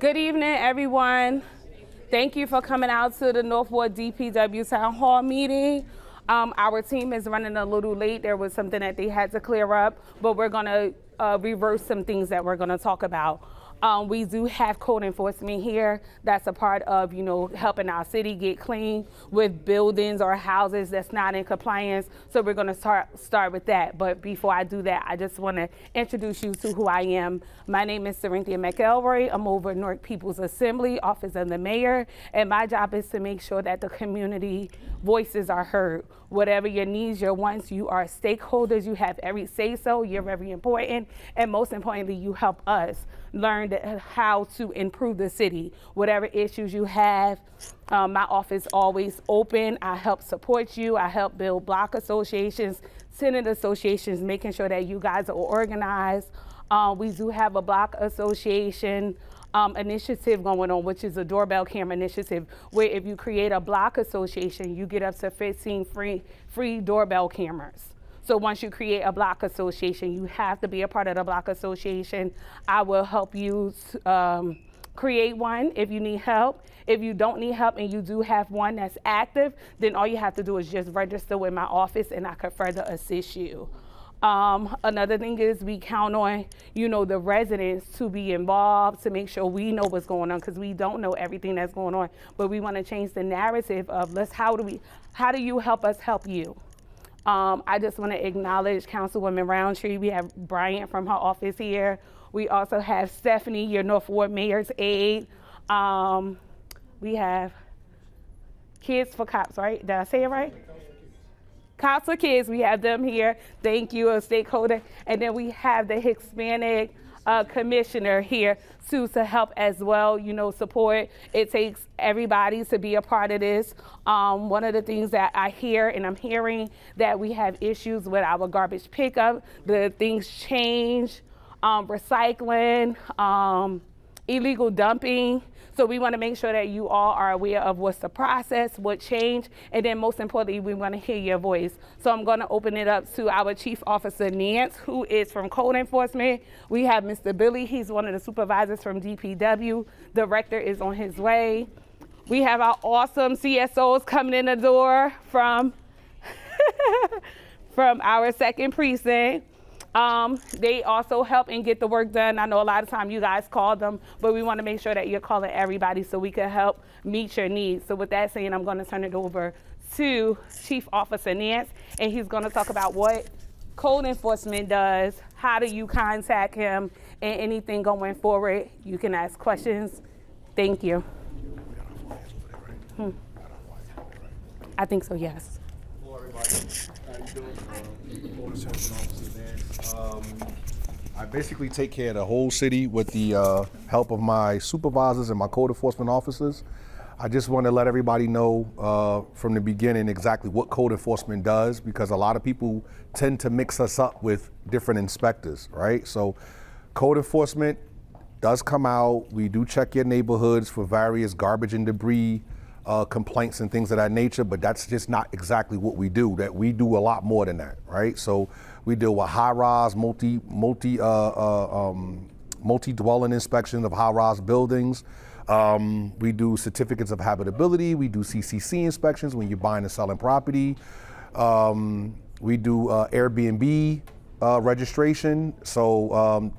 Good evening, everyone. Thank you for coming out to the North Ward DPW Town Hall meeting. Our team is running a little late. There was something that they had to clear up, but we're gonna reverse some things that we're gonna talk about. We do have code enforcement here. That's a part of, helping our city get clean with buildings or houses that's not in compliance. So we're gonna start with that. But before I do that, I just wanna introduce you to who I am. My name is Cynthia McElroy. I'm over Newark People's Assembly, Office of the Mayor, and my job is to make sure that the community voices are heard. Whatever your needs, your wants, you are stakeholders, you have every say-so, you're very important, and most importantly, you help us learn how to improve the city. Whatever issues you have, my office always open. I help support you. I help build block associations, tenant associations, making sure that you guys are organized. We do have a block association initiative going on, which is a doorbell camera initiative, where if you create a block association, you get up to 15 free doorbell cameras. So once you create a block association, you have to be a part of the block association. I will help you create one if you need help. If you don't need help and you do have one that's active, then all you have to do is just register with my office and I could further assist you. Another thing is we count on, the residents to be involved, to make sure we know what's going on, because we don't know everything that's going on. But we want to change the narrative of how do you help us help you? I just want to acknowledge Councilwoman Roundtree. We have Bryant from her office here. We also have Stephanie, your North Ward Mayor's aide. We have Kids for Cops, right? Did I say it right? Cops for Kids, we have them here. Thank you, a stakeholder. And then we have the Hispanic commissioner here too, to help as well, support. It takes everybody to be a part of this. One of the things that I hear, and I'm hearing that we have issues with our garbage pickup, the things change, recycling, illegal dumping. So we want to make sure that you all are aware of what's the process, what changed, and then most importantly, we want to hear your voice. So I'm going to open it up to our Chief Officer, Nance, who is from Code Enforcement. We have Mr. Billy, he's one of the supervisors from DPW. Director is on his way. We have our awesome CSOs coming in the door from, from our second precinct. They also help and get the work done. I know a lot of time you guys call them, but we want to make sure that you're calling everybody so we can help meet your needs. So with that saying, I'm going to turn it over to Chief Officer Nance, and he's going to talk about what code enforcement does, how do you contact him, and anything going forward. You can ask questions. Thank you. I think so, yes. Hello, everybody. How you doing? Code enforcement officer, man. I basically take care of the whole city with the help of my supervisors and my code enforcement officers. I just want to let everybody know from the beginning exactly what code enforcement does, because a lot of people tend to mix us up with different inspectors, right? So code enforcement does come out. We do check your neighborhoods for various garbage and debris complaints and things of that nature, but that's just not exactly what we do. That we do a lot more than that, right? So we deal with high-rise, multi-dwelling inspections of high-rise buildings. We do certificates of habitability. We do CCC inspections when you're buying and selling property. We do Airbnb registration. So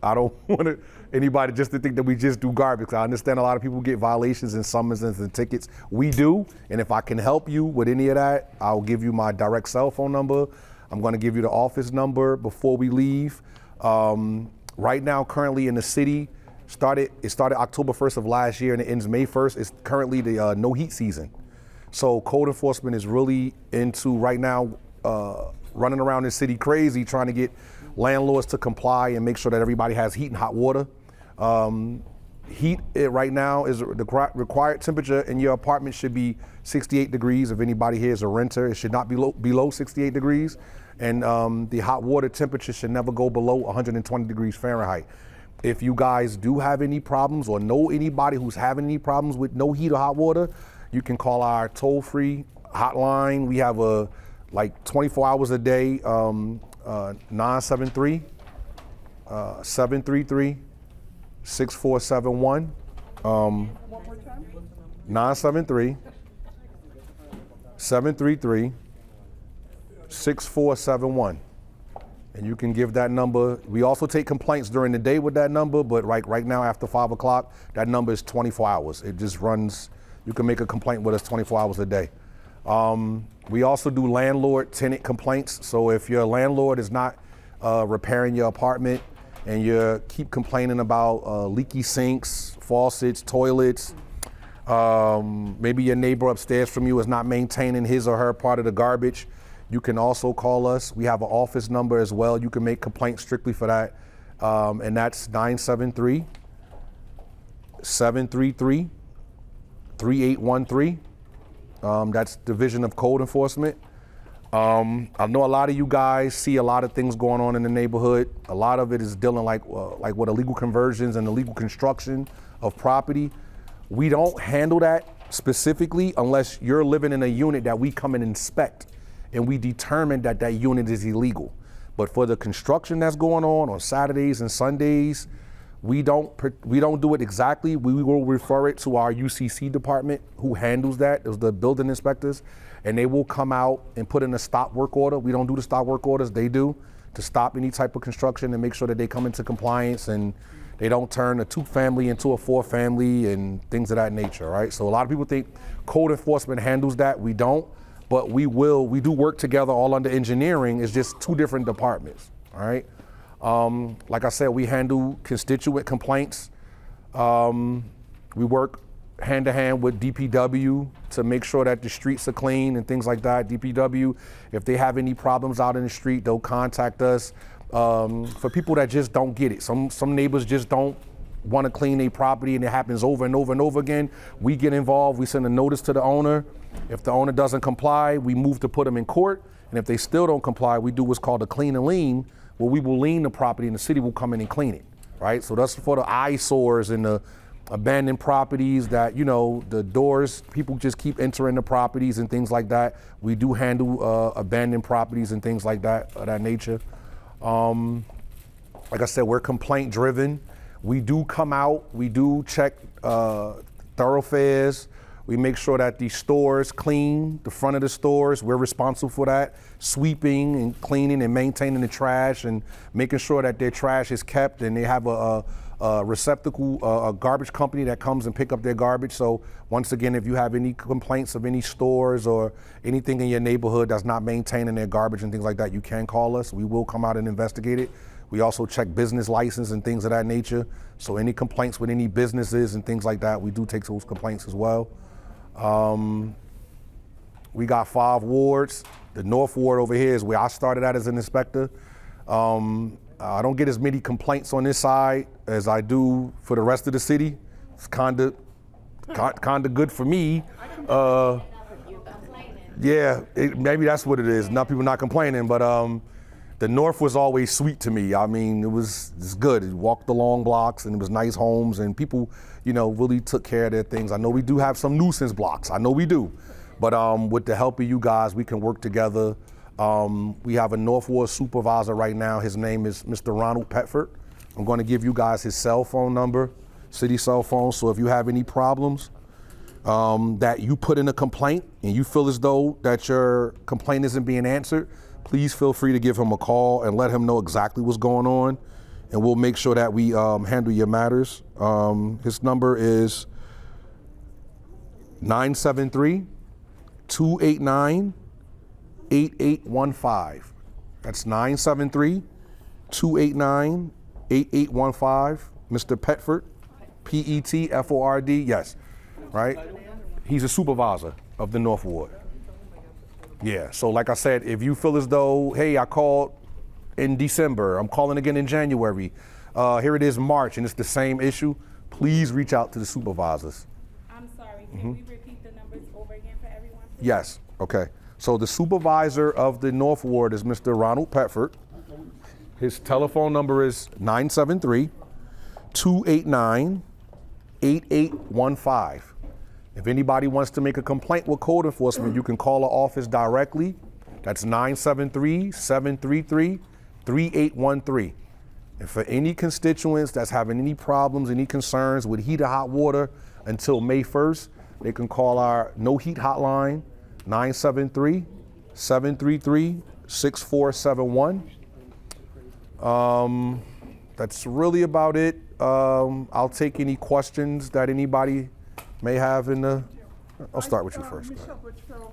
I don't want anybody just to think that we just do garbage. I understand a lot of people get violations and summonses and tickets. We do, and if I can help you with any of that, I'll give you my direct cell phone number. I'm going to give you the office number before we leave. Right now, currently in the city, it started October 1st of last year and it ends May 1st. It's currently the no heat season. So code enforcement is really into right now running around the city crazy, trying to get landlords to comply and make sure that everybody has heat and hot water. Heat right now is the required temperature in your apartment should be 68 degrees. If anybody here is a renter, it should not be below 68 degrees. And the hot water temperature should never go below 120 degrees Fahrenheit. If you guys do have any problems or know anybody who's having any problems with no heat or hot water, you can call our toll-free hotline. We have 24 hours a day, 973 733 6471. 973 733 6471. And you can give that number. We also take complaints during the day with that number, but right now after 5 o'clock, that number is 24 hours. It just runs, you can make a complaint with us 24 hours a day. We also do landlord-tenant complaints. So if your landlord is not repairing your apartment and you keep complaining about leaky sinks, faucets, toilets, maybe your neighbor upstairs from you is not maintaining his or her part of the garbage, you can also call us. We have an office number as well. You can make complaints strictly for that. And that's 973-733-3813. That's Division of Code Enforcement. I know a lot of you guys see a lot of things going on in the neighborhood. A lot of it is dealing like with illegal conversions and illegal construction of property. We don't handle that specifically unless you're living in a unit that we come and inspect and we determine that that unit is illegal. But for the construction that's going on Saturdays and Sundays, we don't do it exactly. We will refer it to our UCC department who handles that. It's the building inspectors, and they will come out and put in a stop work order. We don't do the stop work orders, they do, to stop any type of construction and make sure that they come into compliance and they don't turn a 2-family into a 4-family and things of that nature, right? So a lot of people think code enforcement handles that. We don't, but we do work together all under engineering. It's just 2 different departments, all right? Like I said, we handle constituent complaints. We work hand to hand with DPW to make sure that the streets are clean and things like that. DPW, if they have any problems out in the street, they'll contact us. For people that just don't get it, some neighbors just don't want to clean their property and it happens over and over and over again. We get involved, we send a notice to the owner. If the owner doesn't comply, we move to put them in court. And if they still don't comply, we do what's called a clean and lien, where we will lien the property and the city will come in and clean it, right? So that's for the eyesores and the abandoned properties that, you know, the doors, people just keep entering the properties and things like that. We do handle abandoned properties and things like that, of that nature. Like I said, we're complaint driven. We do come out, we do check thoroughfares. We make sure that the stores clean, the front of the stores, we're responsible for that. Sweeping and cleaning and maintaining the trash and making sure that their trash is kept and they have a receptacle, a garbage company that comes and pick up their garbage. So once again, if you have any complaints of any stores or anything in your neighborhood that's not maintaining their garbage and things like that, you can call us. We will come out and investigate it. We also check business license and things of that nature. So any complaints with any businesses and things like that, we do take those complaints as well. We got 5 wards. The North Ward over here is where I started at as an inspector. I don't get as many complaints on this side as I do for the rest of the city. It's kind of good for me. Yeah, maybe that's what it is. Not people not complaining, but the North was always sweet to me. I mean, it's good. It walked the long blocks and it was nice homes and people, you know, really took care of their things. I know we do have some nuisance blocks. I know we do. But with the help of you guys, we can work together. We have a North Ward supervisor right now. His name is Mr. Ronald Petford. I'm going to give you guys his cell phone number, city cell phone. So if you have any problems that you put in a complaint and you feel as though that your complaint isn't being answered, please feel free to give him a call and let him know exactly what's going on. And we'll make sure that we handle your matters. His number is 973-289-8815. That's 973-289-8815. Mr. Petford, P-E-T-F-O-R-D, yes, right? He's a supervisor of the North Ward. Yeah, so like I said, if you feel as though, hey, I called in December, I'm calling again in January, here it is March, and it's the same issue, please reach out to the supervisors. I'm sorry, can we repeat the numbers over again for everyone? Please? Yes, okay. So the supervisor of the North Ward is Mr. Ronald Petford. His telephone number is 973-289-8815. If anybody wants to make a complaint with code enforcement, you can call our office directly. That's 973-733-3813. And for any constituents that's having any problems, any concerns with heat or hot water until May 1st, they can call our no heat hotline, 973-733-6471. That's really about it. I'll take any questions that anybody may have I'll start with you first. Michelle Butchfield,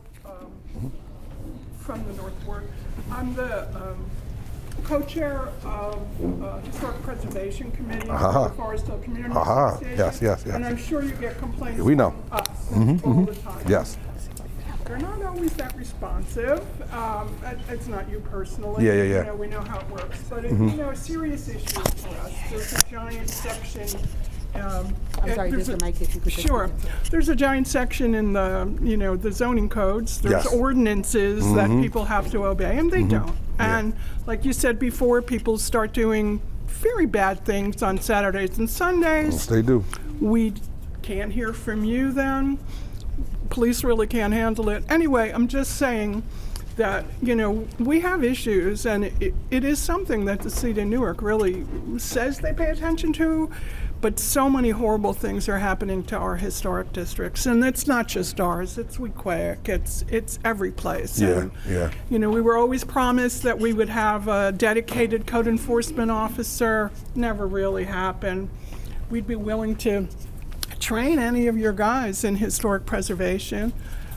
from the North Ward. I'm the co-chair of Historic Preservation Committee for the Forest Hill Community Association. Yes. And I'm sure you get complaints We know. from us all the time. Yes. They're not always that responsive. It's not you personally. Yeah. You know, we know how it works. But, you know, serious issues for us. There's a giant section. I'm sorry, there's just the mic if you could. Sure. There's a giant section in the zoning codes. There's Yes. ordinances that people have to obey, and they don't. And like you said before, people start doing very bad things on Saturdays and Sundays. Yes, they do. We can't hear from you then. Police really can't handle it. Anyway, I'm just saying that, you know, we have issues, and it is something that the city of Newark really says they pay attention to, but so many horrible things are happening to our historic districts, and it's not just ours, it's Wequahic, it's every place. And, you know, we were always promised that we would have a dedicated code enforcement officer, never really happened. We'd be willing to train any of your guys in historic preservation.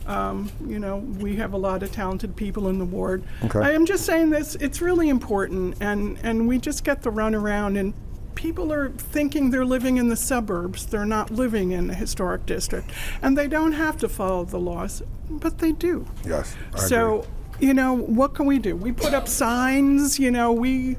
You know, we have a lot of talented people in the ward. Okay. I am just saying this, it's really important, and we just get the runaround, and people are thinking they're living in the suburbs. They're not living in the historic district. And they don't have to follow the laws, but they do. Yes, I So, you know, what can we do? We put up signs, you know, we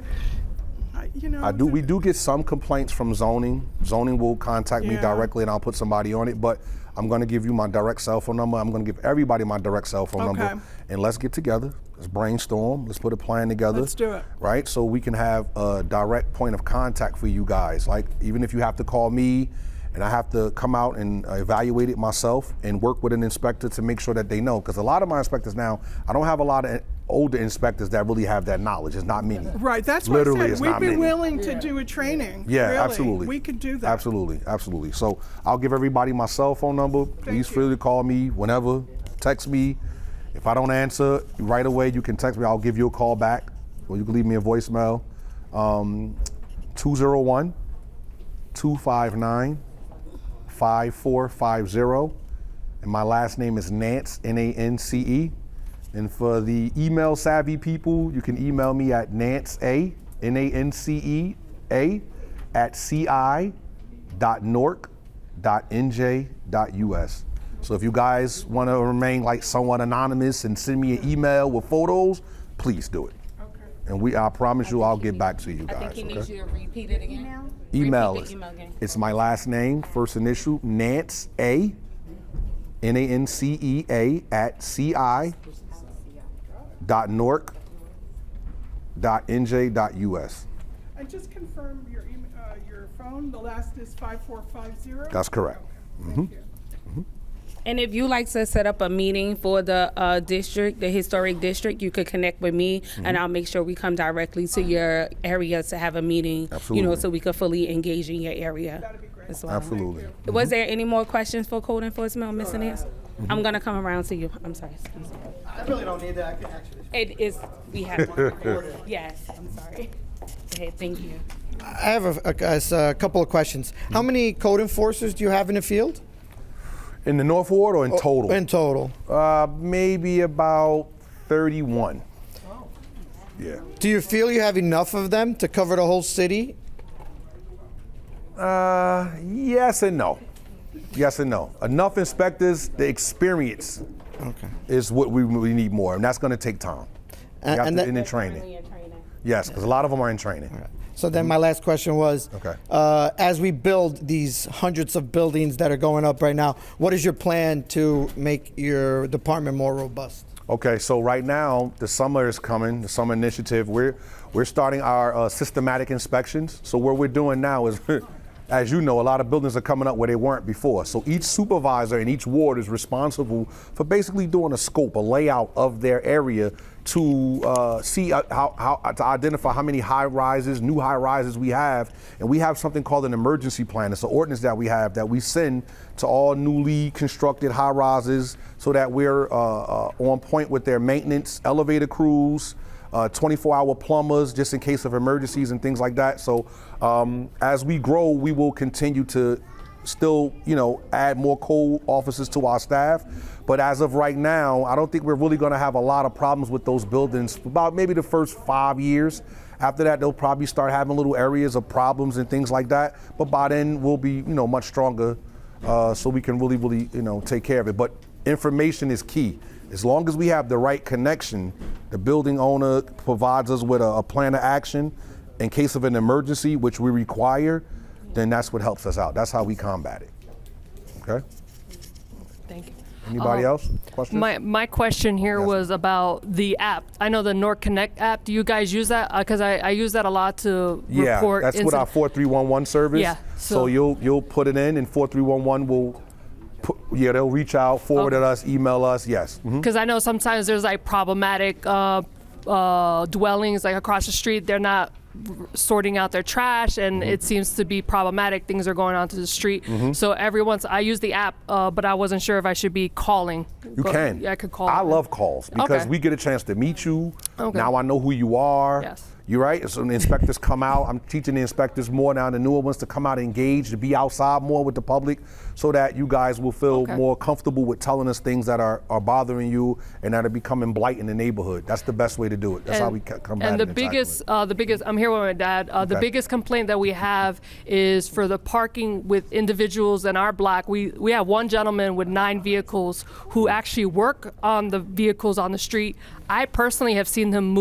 do get some complaints from zoning. Zoning will contact me Yeah. directly and I'll put somebody on it, but I'm gonna give you my direct cell phone number. I'm gonna give everybody my direct cell phone Okay. number. And let's get together, let's brainstorm, let's put a plan together. Let's do it. Right, so we can have a direct point of contact for you guys. Like, even if you have to call me and I have to come out and evaluate it myself and work with an inspector to make sure that they know. Because a lot of my inspectors now, I don't have a lot of older inspectors that really have that knowledge. It's not many. Right, that's Literally, what I it's said. We'd not be many. willing to do a training. Yeah, really. absolutely. We could do that. Absolutely. So I'll give everybody my cell phone number. Please feel free to call me whenever. Text me. If I don't answer right away, you can text me. I'll give you a call back, or you can leave me a voicemail. 201-259-5450. And my last name is Nance, Nance. And for the email savvy people, you can email me at nancea, Nancea, at ci.norc.nj.us. So if you guys want to remain like somewhat anonymous and send me an email with photos, please do it. Okay. And I promise you, I'll get back to you I guys. think he needs you to repeat it again. Email Repeat it. the email again. It's my last name, first initial, Nance A, Nancea at ci.norc.nj.us. And just confirm your phone. The last is 5450. That's correct. Thank you. And if you like to set up a meeting for the district, the historic district, you could connect with me, and I'll make sure we come directly to your area to have a meeting. Absolutely. You know, so we could fully engage in your area. That'd be great. As well. Absolutely. Was there any more questions for code enforcement, Mr. Nance? I'm gonna come around to you. I'm sorry. Excuse me. I really don't need that. I can actually. It is. We have one. Yes. I'm sorry. Okay. Thank you. I have a couple of questions. How many code enforcers do you have in the field? In the North Ward or in total? In total. Maybe about 31. Yeah. Do you feel you have enough of them to cover the whole city? Yes and no. Yes and no. Enough inspectors, the experience is what we need more, and that's going to take time. And in the training. Yes, because a lot of them are in training. So then my last question was, Okay. As we build these hundreds of buildings that are going up right now, what is your plan to make your department more robust? Okay, so right now the summer is coming, the summer initiative. We're starting our systematic inspections. So what we're doing now is, as you know, a lot of buildings are coming up where they weren't before. So each supervisor in each ward is responsible for basically doing a scope, a layout of their area, to see how to identify how many high rises, new high rises we have, and we have something called an emergency plan. It's an ordinance that we have that we send to all newly constructed high rises so that we're on point with their maintenance, elevator crews, 24-hour plumbers, just in case of emergencies and things like that. So as we grow, we will continue to still, add more code officers to our staff. But as of right now, I don't think we're really going to have a lot of problems with those buildings for about maybe the first 5 years. After that, they'll probably start having little areas of problems and things like that. But by then, we'll be, much stronger, so we can really, take care of it. But information is key. As long as we have the right connection, the building owner provides us with a plan of action in case of an emergency, which we require, then that's what helps us out. That's how we combat it. Okay? Thank you. Anybody else? Questions? My question here Yes. was about the app. I know the North Connect app. Do you guys use that? Because I use that a lot to Yeah, report. that's with our 4311 service. Yeah, So so- you'll put it in, and 4311 will they'll reach out, forward it us, email us. Yes. Mhm. Because I know sometimes there's like problematic dwellings like across the street. They're not sorting out their trash, and it seems to be problematic. Things are going onto the street. So every once I use the app, but I wasn't sure if I should be calling. You can. Yeah, I could call. I them. love calls because Okay. we get a chance to meet you. Okay. Now I know who you are. Yes. You're right. So the inspectors come out. I'm teaching the inspectors more now, the newer ones, to come out and engage, to be outside more with the public, so that you guys will feel Okay. more comfortable with telling us things that are bothering you and that are becoming blight in the neighborhood. That's the best way to do it. That's how we combat And it. the and tackle biggest, it. the biggest, I'm here with my dad. The Okay. biggest complaint that we have is for the parking with individuals in our block. We have one gentleman with 9 vehicles who actually work on the vehicles on the street. I personally have seen him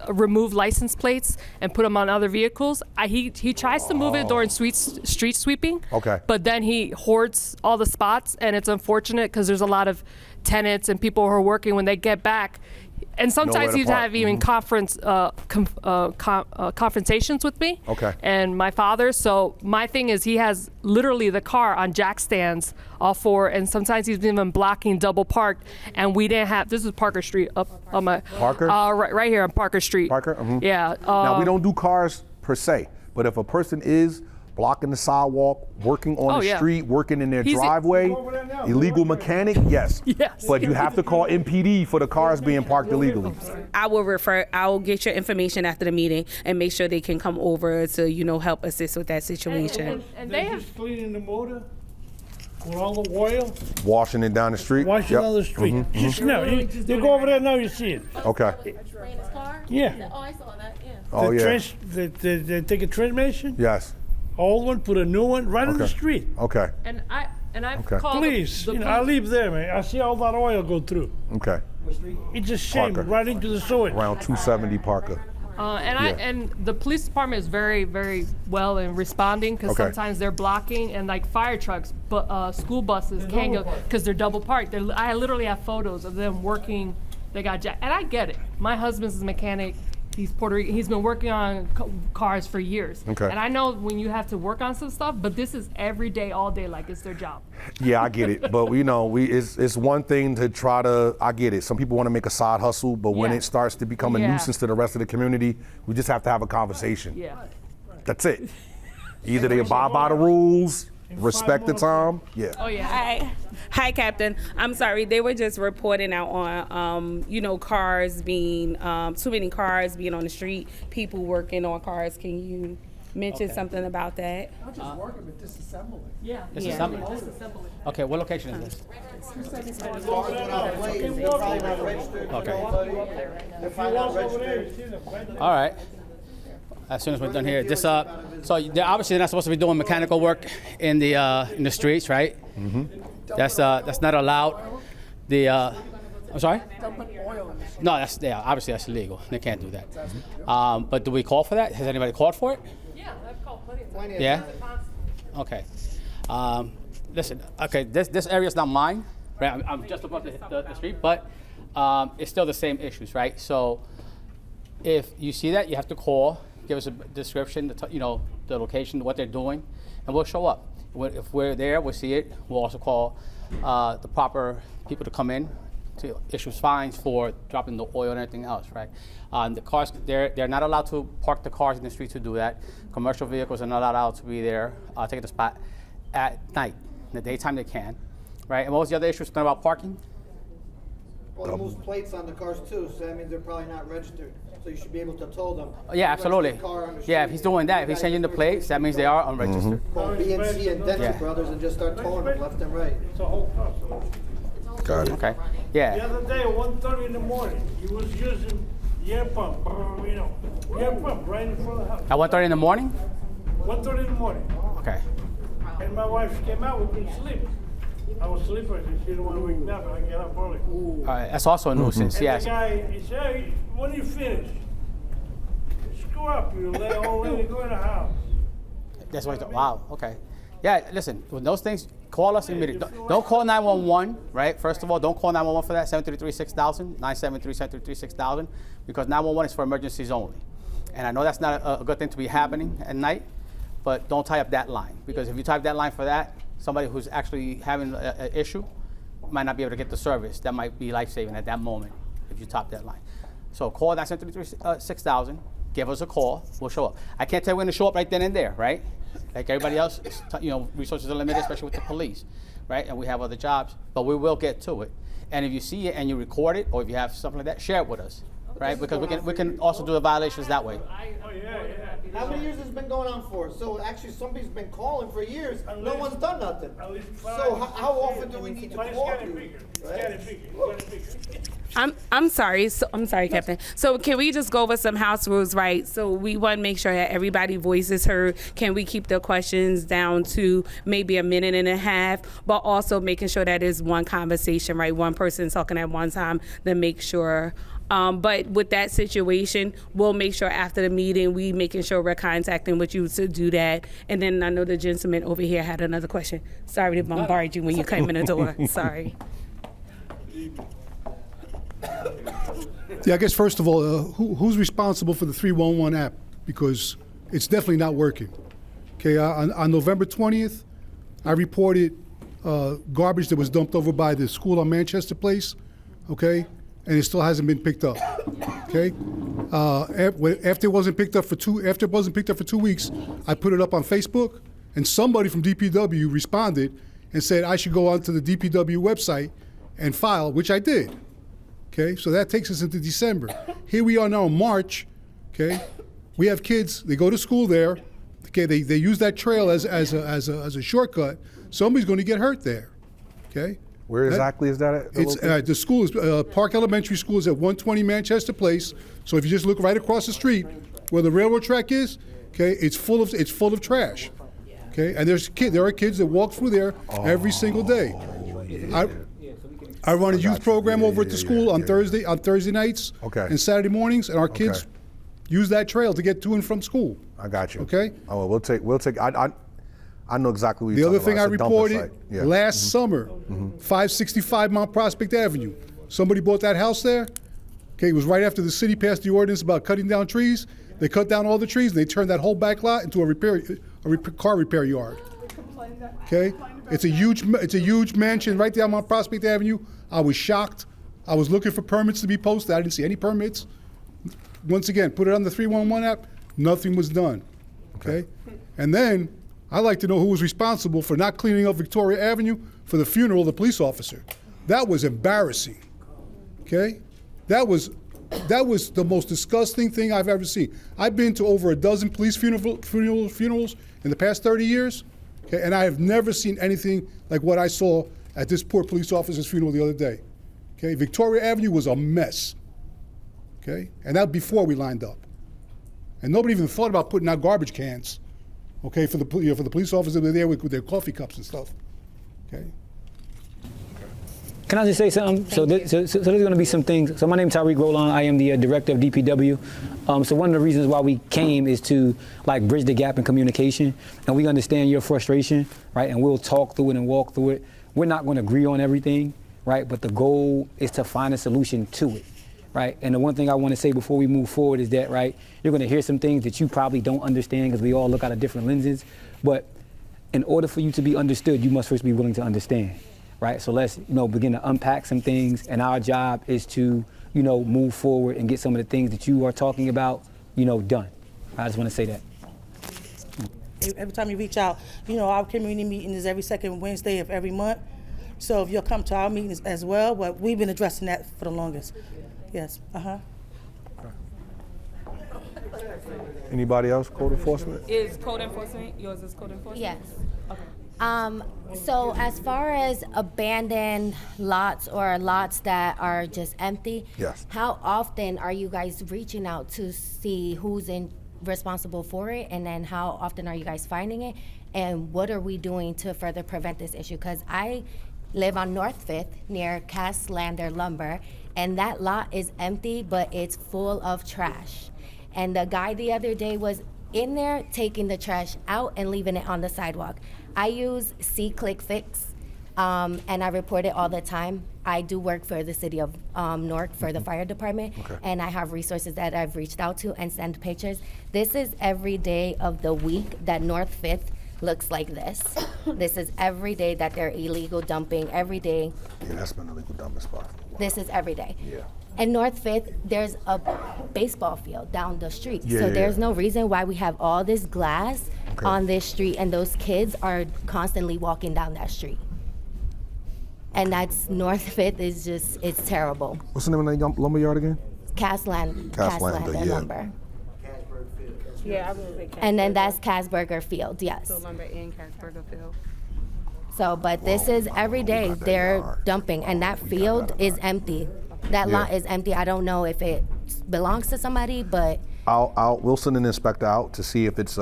remove license plates and put them on other vehicles. He tries to move it during street sweeping. Okay. But then he hoards all the spots, and it's unfortunate because there's a lot of tenants and people who are working when they get back. And sometimes to he's park. have even confrontations with me Okay. and my father. So my thing is he has literally the car on jack stands, all 4, and sometimes he's even blocking double parked. And we didn't have, this is Parker Street up on my Parker? right here on Parker Street. Parker? Mhm. Yeah. Now we don't do cars per se, but if a person is blocking the sidewalk, working on Oh, the yeah. street, working in their He's- driveway, illegal mechanic, yes. Yes. But you have to call MPD for the cars being parked illegally. I'll get your information after the meeting and make sure they can come over to, help assist with that situation. And They they have, just cleaning the motor with all the oil, Washing it down the street. washing Yep. on the street. Just now, you go over there now, you see it. Okay. Ran his car? Yeah. Oh, I saw that, yeah. Oh The yeah. trench, they take a transmission, Yes. old one, put a new one right on the Okay. street. Okay. and I've Okay. called Please, the I live there, man. I see all that oil go through. Okay. It's a shame, Parker. right into the sewage. Around 270 Parker. And the police department is very, very well in responding because Okay. sometimes they're blocking and like fire trucks, but school buses can't go because they're double parked. I literally have photos of them working. They got and I get it. My husband's a mechanic. He's Puerto Rican. He's been working on cars for years. Okay. And I know when you have to work on some stuff, but this is every day, all day, like it's their job. Yeah, I get it. But it's one thing to try to, I get it. Some people want to make a side hustle, but when Yeah. it starts to become a Yeah. nuisance to the rest of the community, we just have to have a conversation. Yeah. That's it. Either they abide by the rules, respect the time. Yeah. Oh yeah. Hi, Captain. I'm sorry. They were just reporting out on, cars being, too many cars being on the street, people working on cars. Can you mention something about that? Yeah. Disassembly? Okay, what location is this? Okay. All right. As soon as we're done here, so they're obviously not supposed to be doing mechanical work in the streets, right? Mm-hmm. That's not allowed. I'm sorry? No, obviously that's illegal. They can't do that. But do we call for that? Has anybody called for it? Yeah, I've called plenty of times. Yeah? Okay. Listen, okay, this area is not mine, right? I'm just above the street, but it's still the same issues, right? So if you see that, you have to call, give us a description, the location, what they're doing, and we'll show up. If we're there, we'll see it. We'll also call the proper people to come in, to issue fines for dropping the oil and everything else, right? The cars, they're not allowed to park the cars in the street to do that. Commercial vehicles are not allowed to be there, taking the spot at night. In the daytime they can, right? And what was the other issue about parking? Well, it moves plates on the cars too, so that means they're probably not registered. So you should be able to tow them. Yeah, absolutely. Yeah, if he's doing that, if he's changing the plates, that means they are unregistered. Call BNC and Dentist Yeah. Brothers and just start towing them left and right. It's a whole process. Got it. Okay, The yeah. other day, at 1:30 in the morning, he was using the air pump, the air pump right in front of the house. At 1:30 in the morning? 1:30 in the morning. Okay. And my wife came out, we couldn't sleep. I was sleeping, she didn't want to wake me up, and I get up early. All right, that's also a nuisance, And yes. the guy, he said, hey, when do you finish? Screw up, you old lady, go in the house. That's what he's, wow, okay. Yeah, listen, with those things, call us immediately. Don't call 911, right? First of all, don't call 911 for that, 733-6000, 973-733-6000, because 911 is for emergencies only. And I know that's not a good thing to be happening at night, but don't tie up that line, because if you tie up that line for that, somebody who's actually having an issue might not be able to get the service. That might be life-saving at that moment if you top that line. So call 973-6000, give us a call, we'll show up. I can't tell you when to show up right then and there, right? Like everybody else, resources are limited, especially with the police, right? And we have other jobs, but we will get to it. And if you see it and you record it, or if you have something like that, share it with us, right? Because we can also do the violations that way. Oh, yeah. How many years has this been going on for? So actually, somebody's been calling for years. No one's done nothing. At least So how often do we need to But it's call getting you? bigger. It's getting bigger. It's getting bigger. I'm sorry. I'm sorry, Captain. So can we just go over some house rules, right? So we want to make sure that everybody voice is heard. Can we keep the questions down to maybe a minute and a half, but also making sure that is one conversation, right? One person talking at one time, then make sure. But with that situation, we'll make sure after the meeting, we making sure we're contacting with you to do that. And then I know the gentleman over here had another question. Sorry to bombard you when you came in the door. Sorry. Yeah, I guess first of all, who's responsible for the 311 app? Because it's definitely not working. Okay, on November 20th, I reported garbage that was dumped over by the school on Manchester Place, okay, and it still hasn't been picked up. Okay, after it wasn't picked up for 2 weeks, I put it up on Facebook, and somebody from DPW responded and said I should go onto the DPW website and file, which I did. Okay, so that takes us into December. Here we are now in March. Okay, we have kids. They go to school there. Okay, they use that trail as a shortcut. Somebody's going to get hurt there. Okay. Where exactly is that at? It's the school is Park Elementary School is at 120 Manchester Place. So if you just look right across the street where the railroad track is, okay, it's full of trash. Okay, and there are kids that walk through there every single day. I run a youth program over at the school on Thursday nights and Saturday mornings, and our kids use that trail to get to and from school. I got you. Okay. Oh, well, we'll take. I know exactly what The you're other talking thing I about. It's a dumping reported site. Yeah. last summer, 565 Mount Prospect Avenue. Somebody bought that house there. Okay, it was right after the city passed the ordinance about cutting down trees. They cut down all the trees and they turned that whole back lot into a car repair yard. Okay, it's a huge mansion right there on Mount Prospect Avenue. I was shocked. I was looking for permits to be posted. I didn't see any permits. Once again, put it on the 311 app. Nothing was done. Okay, and then I'd like to know who was responsible for not cleaning up Victoria Avenue for the funeral of the police officer. That was embarrassing. Okay, that was the most disgusting thing I've ever seen. I've been to over a dozen police funerals in the past 30 years, okay, and I have never seen anything like what I saw at this poor police officer's funeral the other day. Okay, Victoria Avenue was a mess. Okay, and that before we lined up, and nobody even thought about putting out garbage cans. Okay, for the police officers that were there with their coffee cups and stuff. Okay. Can I just say something? So there's going to be some things. So my name is Tyreek Roland. I am the director of DPW. So one of the reasons why we came is to bridge the gap in communication, and we understand your frustration, right? And we'll talk through it and walk through it. We're not going to agree on everything, right? But the goal is to find a solution to it, right? And the one thing I want to say before we move forward is that, right, you're going to hear some things that you probably don't understand because we all look out of different lenses. But in order for you to be understood, you must first be willing to understand. right? So let's, begin to unpack some things, and our job is to, move forward and get some of the things that you are talking about, done. I just want to say that. Every time you reach out, our community meeting is every second Wednesday of every month. So if you'll come to our meetings as well, but we've been addressing that for the longest. Yes, Anybody else, code enforcement? Is code enforcement, yours is code enforcement? Yes. Okay. So as far as abandoned lots or lots that are just empty, Yes. how often are you guys reaching out to see who's responsible for it, and then how often are you guys finding it, and what are we doing to further prevent this issue? Because I live on North 5th near Castlander Lumber, and that lot is empty, but it's full of trash. And the guy the other day was in there taking the trash out and leaving it on the sidewalk. I use C-Click Fix, and I report it all the time. I do work for the city of Newark for the fire department, and I have resources that I've reached out to and send pictures. This is every day of the week that North 5th looks like this. This is every day that they're illegal dumping, every day. Yeah, that's been a legal dumping spot for a while. This is every day. Yeah. And North 5th, there's a baseball field down the street. Yeah, So yeah, there's yeah. no reason why we have all this glass on this street, and those kids are constantly walking down that street. And that's North 5th is just, it's terrible. What's the name of that lumberyard again? Castlander yeah. Lumber. Yeah, I was gonna say And then that's Casburger Field, yes. So lumber in Casburger Field. So, but this is every day got that they're yard. dumping, and that field is empty. That lot is empty. I don't know if it belongs to somebody, but We'll send an inspector out to see if it's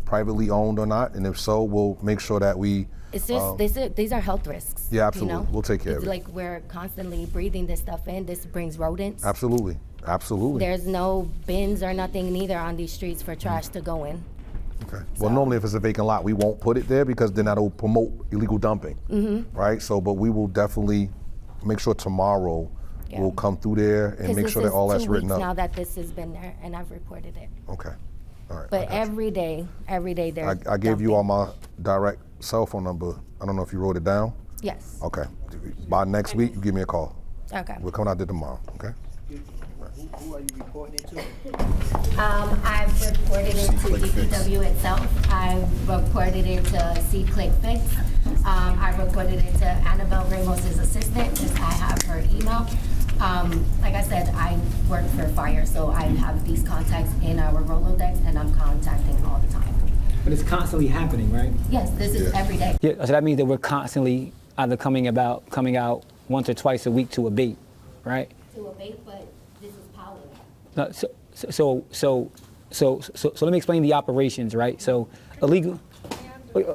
privately owned or not, and if so, we'll make sure that we. it's just these are health risks. Yeah, absolutely. You know? We'll take care It's of it. like we're constantly breathing this stuff in. This brings rodents. Absolutely. There's no bins or nothing neither on these streets for trash to go in. Okay. Well, normally if it's a vacant lot, we won't put it there because then that'll promote illegal dumping, right? So, but we will definitely make sure tomorrow we'll come through there and 'Cause make this sure that is all that's 2 written weeks up. now that this has been there, and I've reported it. Okay. All right. But every day they're I gave you dumping. all my direct cell phone number. I don't know if you wrote it down. Yes. Okay. By next week, you give me a call. Okay. We're coming out there tomorrow. Okay. Who are you reporting it to? I've reported it to DPW itself. I've reported it to C-Click Fix. I reported it to Annabelle Ramos' assistant, because I have her email. Like I said, I work for fire, so I have these contacts in our Rolodex, and I'm contacting all the time. But it's constantly happening, right? Yes, this is every day. Yeah, so that means that we're constantly either coming out once or twice a week to abate, right? To abate, but this is piling up. No, so let me explain the operations, right? So illegal,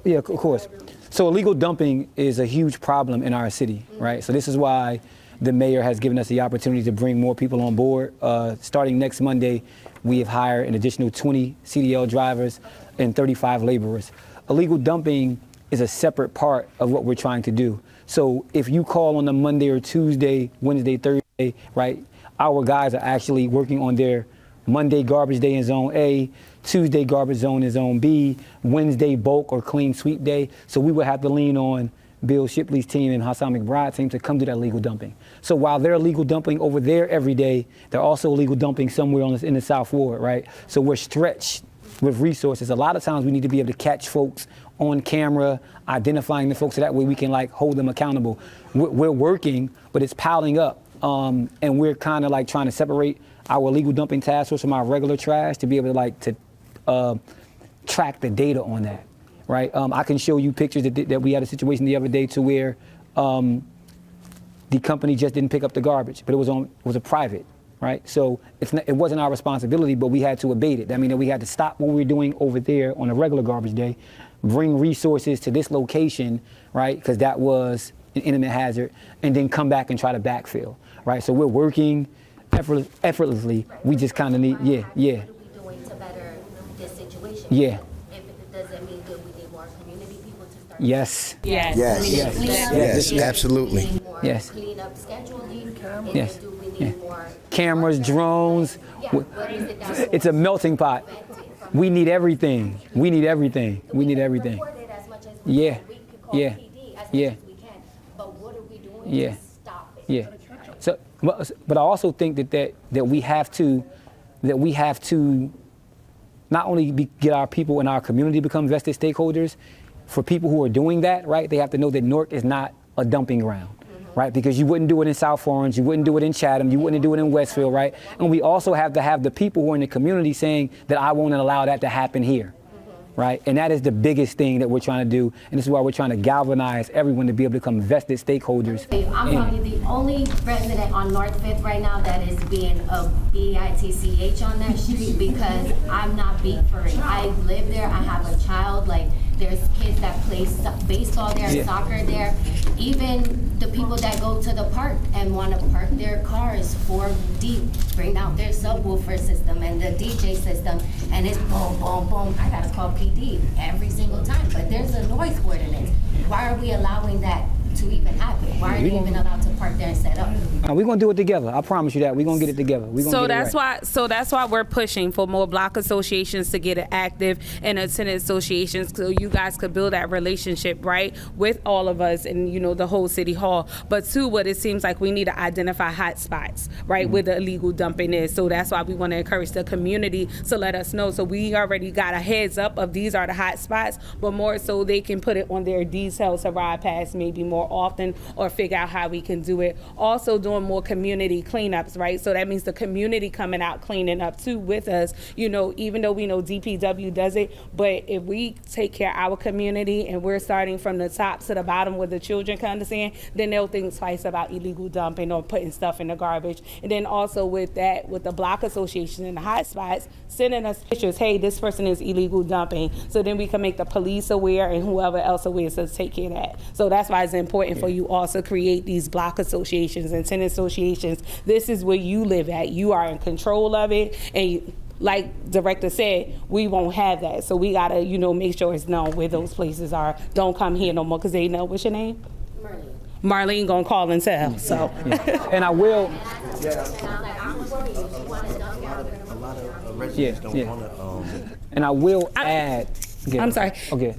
yeah, of course. So illegal dumping is a huge problem in our city, right? So this is why the mayor has given us the opportunity to bring more people on board. Starting next Monday, we have hired an additional 20 CDL drivers and 35 laborers. Illegal dumping is a separate part of what we're trying to do. So if you call on a Monday or Tuesday, Wednesday, Thursday, right, our guys are actually working on their Monday garbage day in zone A, Tuesday garbage zone in zone B, Wednesday bulk or clean sweep day. So we would have to lean on Bill Shipley's team and Hassan McBride's team to come do that illegal dumping. So while they're illegal dumping over there every day, they're also illegal dumping somewhere in the South Ward, right? So we're stretched with resources. A lot of times we need to be able to catch folks on camera, identifying the folks so that way we can hold them accountable. We're working, but it's piling up. And we're kind of trying to separate our illegal dumping task force from our regular trash to be able to track the data on that, right? I can show you pictures that we had a situation the other day to where the company just didn't pick up the garbage, but it was a private, right? So it wasn't our responsibility, but we had to abate it. That means that we had to stop what we were doing over there on a regular garbage day, bring resources to this location, right? Because that was an imminent hazard, and then come back and try to backfill, right? So we're working effortlessly. We just kind of need, What are we doing to better this situation? Yeah. Does it mean that we need more community people to start? Yes. Yes. Yes, absolutely. We need more Yes. cleanup scheduling. And Yes. do we need more Cameras, drones. Yeah, what is it that It's a melting pot. We need everything. We need everything. We need everything. report it as much as we Yeah. can. We can call Yeah. PD as much Yeah. as we can. But what are Yeah. Stop it. Yeah. So, but I also think that we have to not only get our people in our community to become vested stakeholders. For people who are doing that, right, they have to know that Newark is not a dumping ground, right? Because you wouldn't do it in South Orange, you wouldn't do it in Chatham, you wouldn't do it in Westfield, right? And we also have to have the people who are in the community saying that I won't allow that to happen here. Right? And that is the biggest thing that we're trying to do. And this is why we're trying to galvanize everyone to be able to become vested stakeholders. I'm probably the only resident on North 5th right now that is being a BITCH on that street because I'm not beat for it. I live there, I have a child, like there's kids that play baseball there, soccer there. Even the people that go to the park and want to park their cars 4 deep, bring out their subwoofer system and the DJ system, and it's boom, boom, boom. I gotta call PD every single time, but there's a noise ordinance. Why are we allowing that to even happen? Why are you even allowed to park there and set up? We're gonna do it together. I promise you that. We're gonna get it together. So that's why we're pushing for more block associations to get it active and tenant associations, so you guys could build that relationship, right, with all of us and the whole city hall. But two, what it seems like we need to identify hot spots, right, where the illegal dumping is. So that's why we want to encourage the community to let us know. So we already got a heads up of these are the hot spots, but more so they can put it on their details to ride past maybe more often or figure out how we can do it. Also doing more community cleanups, right? So that means the community coming out cleaning up too with us, even though we know DPW does it, but if we take care of our community and we're starting from the top to the bottom where the children can understand, then they'll think twice about illegal dumping or putting stuff in the garbage. And then also with that, with the block association and the hot spots, sending us pictures, hey, this person is illegal dumping. So then we can make the police aware and whoever else aware, so take care of that. So that's why it's important for you also create these block associations and tenant associations. This is where you live at. You are in control of it. And like director said, we won't have that. So we gotta, make sure it's known where those places are. Don't come here no more because they know. What's your name? Marlene gonna call and tell. So. And I will. A lot of residents don't want to. And I will add. I'm sorry. Okay.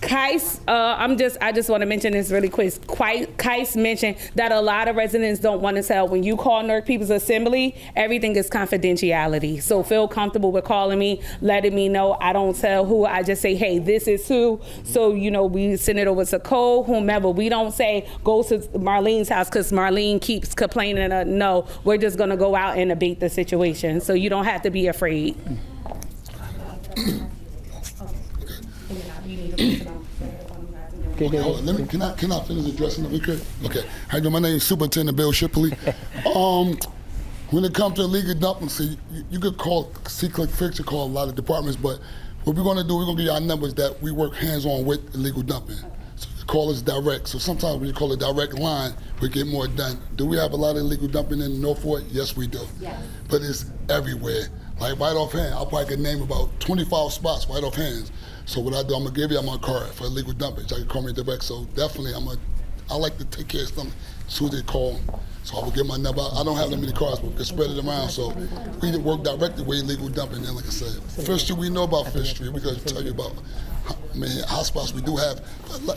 Kais, I just want to mention this really quick. Kais mentioned that a lot of residents don't want to tell. When you call Newark People's Assembly, everything is confidentiality. So feel comfortable with calling me, letting me know. I don't tell who. I just say, hey, this is who. So, we send it over to Cole, whomever. We don't say, go to Marlene's house because Marlene keeps complaining. No, we're just going to go out and abate the situation. So you don't have to be afraid. Can I finish addressing it? Okay. Okay. Hi, my name is Superintendent Bill Shipley. When it comes to illegal dumping, see, you could call C-Click Fix or call a lot of departments, but what we're going to do, we're going to give you our numbers that we work hands-on with illegal dumping. So you call us direct. So sometimes when you call a direct line, we get more done. Do we have a lot of illegal dumping in Norfolk? Yes, we do. Yes. But it's everywhere. Like right offhand, I'll probably could name about 25 spots right offhand. So what I do, I'm gonna give you my card for illegal dumping. So you can call me direct. So definitely, I like to take care of something as soon as they call. So I will give my number. I don't have that many cards, but we can spread it around. So we can work directly with illegal dumping. And like I said, Fifth Street, we know about Fifth Street. We're gonna tell you about hot spots we do have.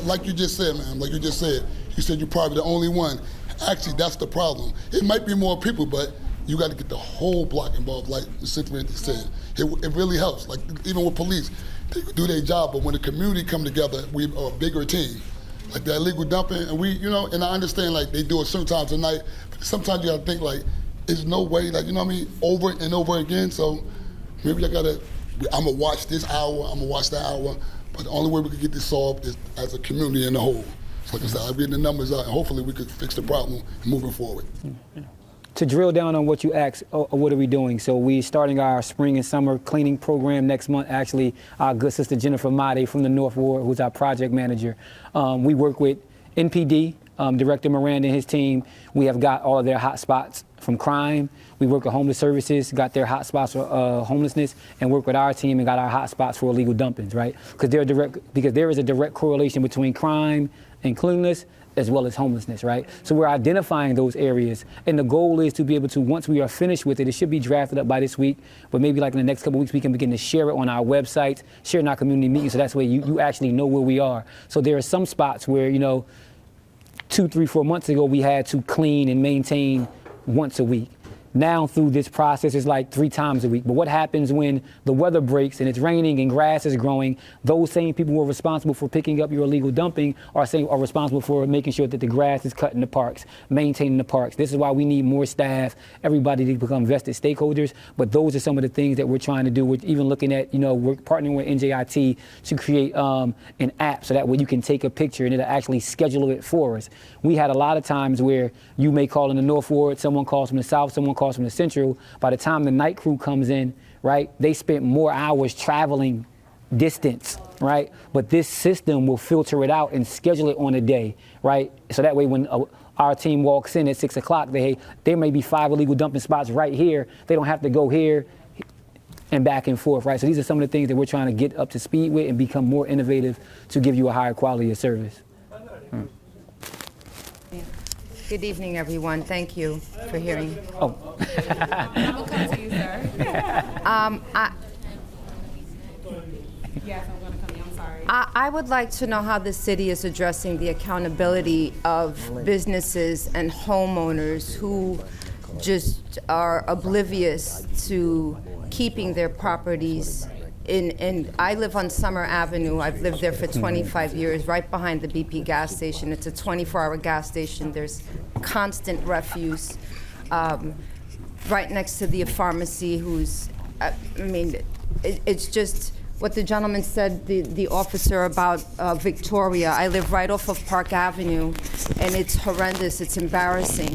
Like you just said, man. Like you just said, you said you're probably the only one. Actually, that's the problem. It might be more people, but you got to get the whole block involved. Like the superintendent said, it really helps. Like even with police, they do their job, but when the community come together, we are a bigger team. Like that illegal dumping, and we, and I understand like they do it sometimes at night, but sometimes you gotta think like, there's no way, like, over and over again, so maybe I'm gonna watch this hour, I'm gonna watch that hour, but the only way we can get this solved is as a community in the whole. So like I said, I'm getting the numbers out, and hopefully we could fix the problem moving forward. To drill down on what you asked, what are we doing? So we're starting our spring and summer cleaning program next month. Actually, our good sister Jennifer Made from the North Ward, who's our project manager. We work with NPD, Director Miranda and his team. We have got all of their hot spots from crime. We work with homeless services, got their hot spots for homelessness, and work with our team and got our hot spots for illegal dumpings, right? Because there is a direct correlation between crime and cleanliness, as well as homelessness, right? So we're identifying those areas, and the goal is to be able to, once we are finished with it, it should be drafted up by this week, but maybe like in the next couple of weeks, we can begin to share it on our website, share it in our community meetings, so that's where you actually know where we are. So there are some spots where, 2, 3, 4 months ago, we had to clean and maintain once a week. Now through this process, it's like 3 times a week. But what happens when the weather breaks and it's raining and grass is growing? Those same people who are responsible for picking up your illegal dumping are responsible for making sure that the grass is cut in the parks, maintaining the parks. This is why we need more staff, everybody to become vested stakeholders. But those are some of the things that we're trying to do. We're even looking at, we're partnering with NJIT to create an app so that way you can take a picture and it'll actually schedule it for us. We had a lot of times where you may call in the North Ward, someone calls from the South, someone calls from the Central. By the time the night crew comes in, right, they spent more hours traveling distance, right? But this system will filter it out and schedule it on a day, right? So that way when our team walks in at 6 o'clock, there may be 5 illegal dumping spots right here. They don't have to go here and back and forth, right? So these are some of the things that we're trying to get up to speed with and become more innovative to give you a higher quality of service. Good evening, everyone. Thank you for hearing. We'll come to you, sir. Yes, I'm going to come to you. I'm sorry. I would like to know how the city is addressing the accountability of businesses and homeowners who just are oblivious to keeping their properties in I live on Summer Avenue. I've lived there for 25 years, right behind the BP gas station. It's a 24-hour gas station. There's constant refuse. Right next to the pharmacy, it's just what the gentleman said, the officer about Victoria. I live right off of Park Avenue, and it's horrendous. It's embarrassing,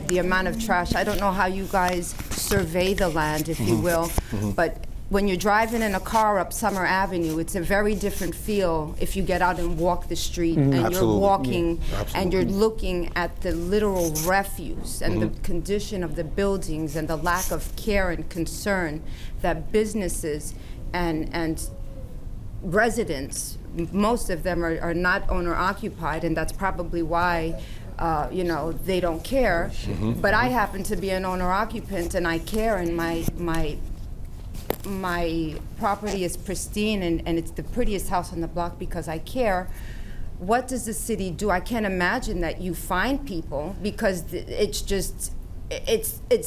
the amount of trash. I don't know how you guys survey the land, if you will, but when you're driving in a car up Summer Avenue, it's a very different feel if you get out and walk the street and you're walking and you're looking at the literal refuse and the condition of the buildings and the lack of care and concern that businesses and residents, most of them are not owner-occupied, and that's probably why they don't care. But I happen to be an owner-occupant, and I care, and my property is pristine, and it's the prettiest house on the block because I care. What does the city do? I can't imagine that you find people because it's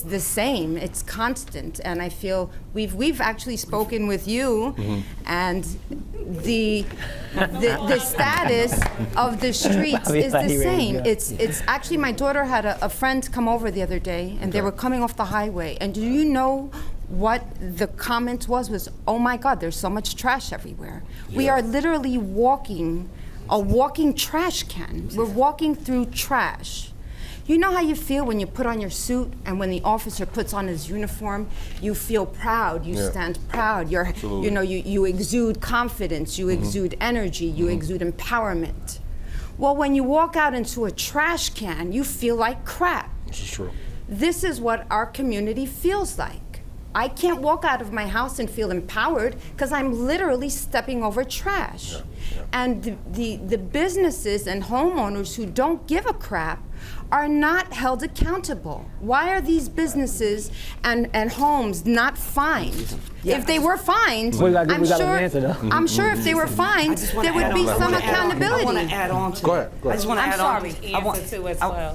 the same. It's constant, and I feel we've actually spoken with you, and the status of the streets is the same. It's actually, my daughter had a friend come over the other day, and they were coming off the highway, and do you know what the comment was, oh my God, there's so much trash everywhere. Yeah. We are literally a walking trash can. We're walking through trash. You know how you feel when you put on your suit and when the officer puts on his uniform, you feel proud, you stand proud, you exude confidence, you exude energy, you exude empowerment. Well, when you walk out into a trash can, you feel like crap. This is true. This is what our community feels like. I can't walk out of my house and feel empowered because I'm literally stepping over trash. And the businesses and homeowners who don't give a crap are not held accountable. Why are these businesses and homes not fined? If they were fined, I'm sure if they were fined, there would be some accountability. I want to add on to that. Go ahead. I just want to add on.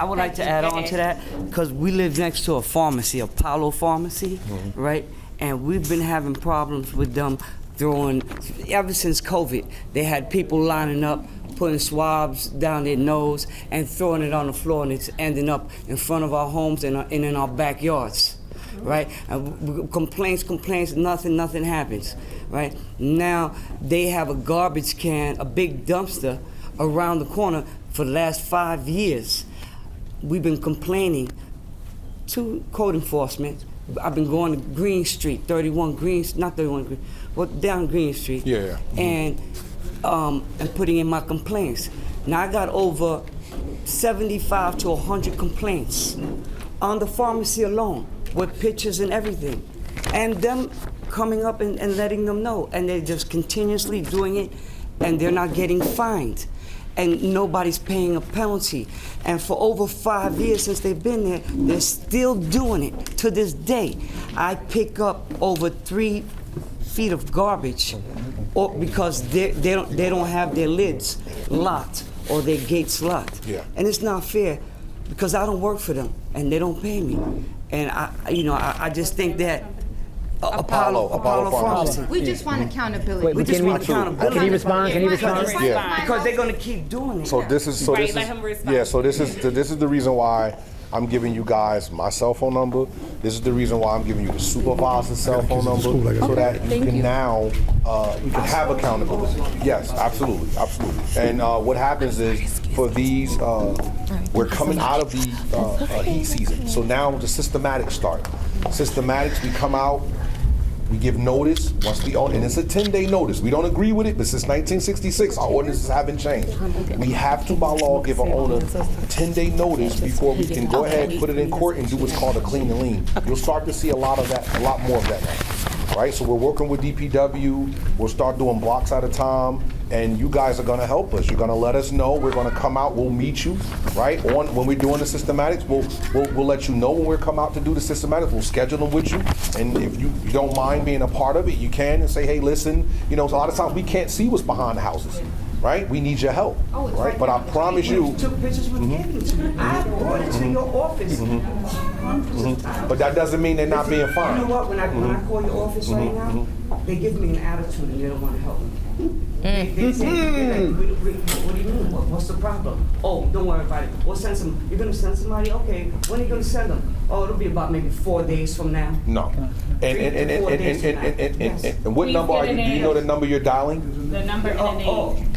I would like to add on to that because we live next to a pharmacy, Apollo Pharmacy, right? And we've been having problems with them ever since COVID. They had people lining up, putting swabs down their nose and throwing it on the floor, and it's ending up in front of our homes and in our backyards, right? And complaints, nothing happens, right? Now they have a garbage can, a big dumpster around the corner for the last 5 years. We've been complaining to code enforcement. I've been going to Green Street, down Green Street, and putting in my complaints. Now I got over 75 to 100 complaints on the pharmacy alone, with pictures and everything, and them coming up and letting them know, and they're just continuously doing it, and they're not getting fined, and nobody's paying a penalty. And for over 5 years since they've been there, they're still doing it to this day. I pick up over 3 feet of garbage because they don't have their lids locked, or their gates locked. Yeah. And it's not fair because I don't work for them and they don't pay me. And I just think that Apollo Pharmacy. We just want accountability. We just want accountability. Can he respond? Yeah. Because they're gonna keep doing it. So this is Right, let him respond. yeah. So this is the reason why I'm giving you guys my cell phone number. This is the reason why I'm giving you the supervisor's cell phone number, so that you can now you can have accountability. Yes, absolutely. And what happens is for these, we're coming out of the heat season, so now the systematics start. Systematics, we come out. We give notice once we own, and it's a 10-day notice. We don't agree with it, but since 1966, our ordinances haven't changed. We have to, by law, give an owner a 10-day notice before we can go ahead, put it in court, and do what's called a clean and lien. You'll start to see a lot of that, a lot more of that now. Right? So we're working with DPW. We'll start doing blocks at a time, and you guys are gonna help us. You're gonna let us know. We're gonna come out. We'll meet you, right? When we're doing the systematics, we'll let you know when we come out to do the systematics. We'll schedule them with you, and if you don't mind being a part of it, you can, and say, hey, listen, a lot of times we can't see what's behind the houses. Right? We need your help. Right? But I promise you. We took pictures with it. I brought it to your office. But that doesn't mean they're not being fined. You know what? When I call your office right now, they give me an attitude and they don't want to help me. They say, what do you mean? What's the problem? Oh, don't worry about it. We'll send some. You're gonna send somebody? Okay. When are you gonna send them? Oh, it'll be about maybe 4 days from now. No. And what number are you? Do you know the number you're dialing? The number and the name.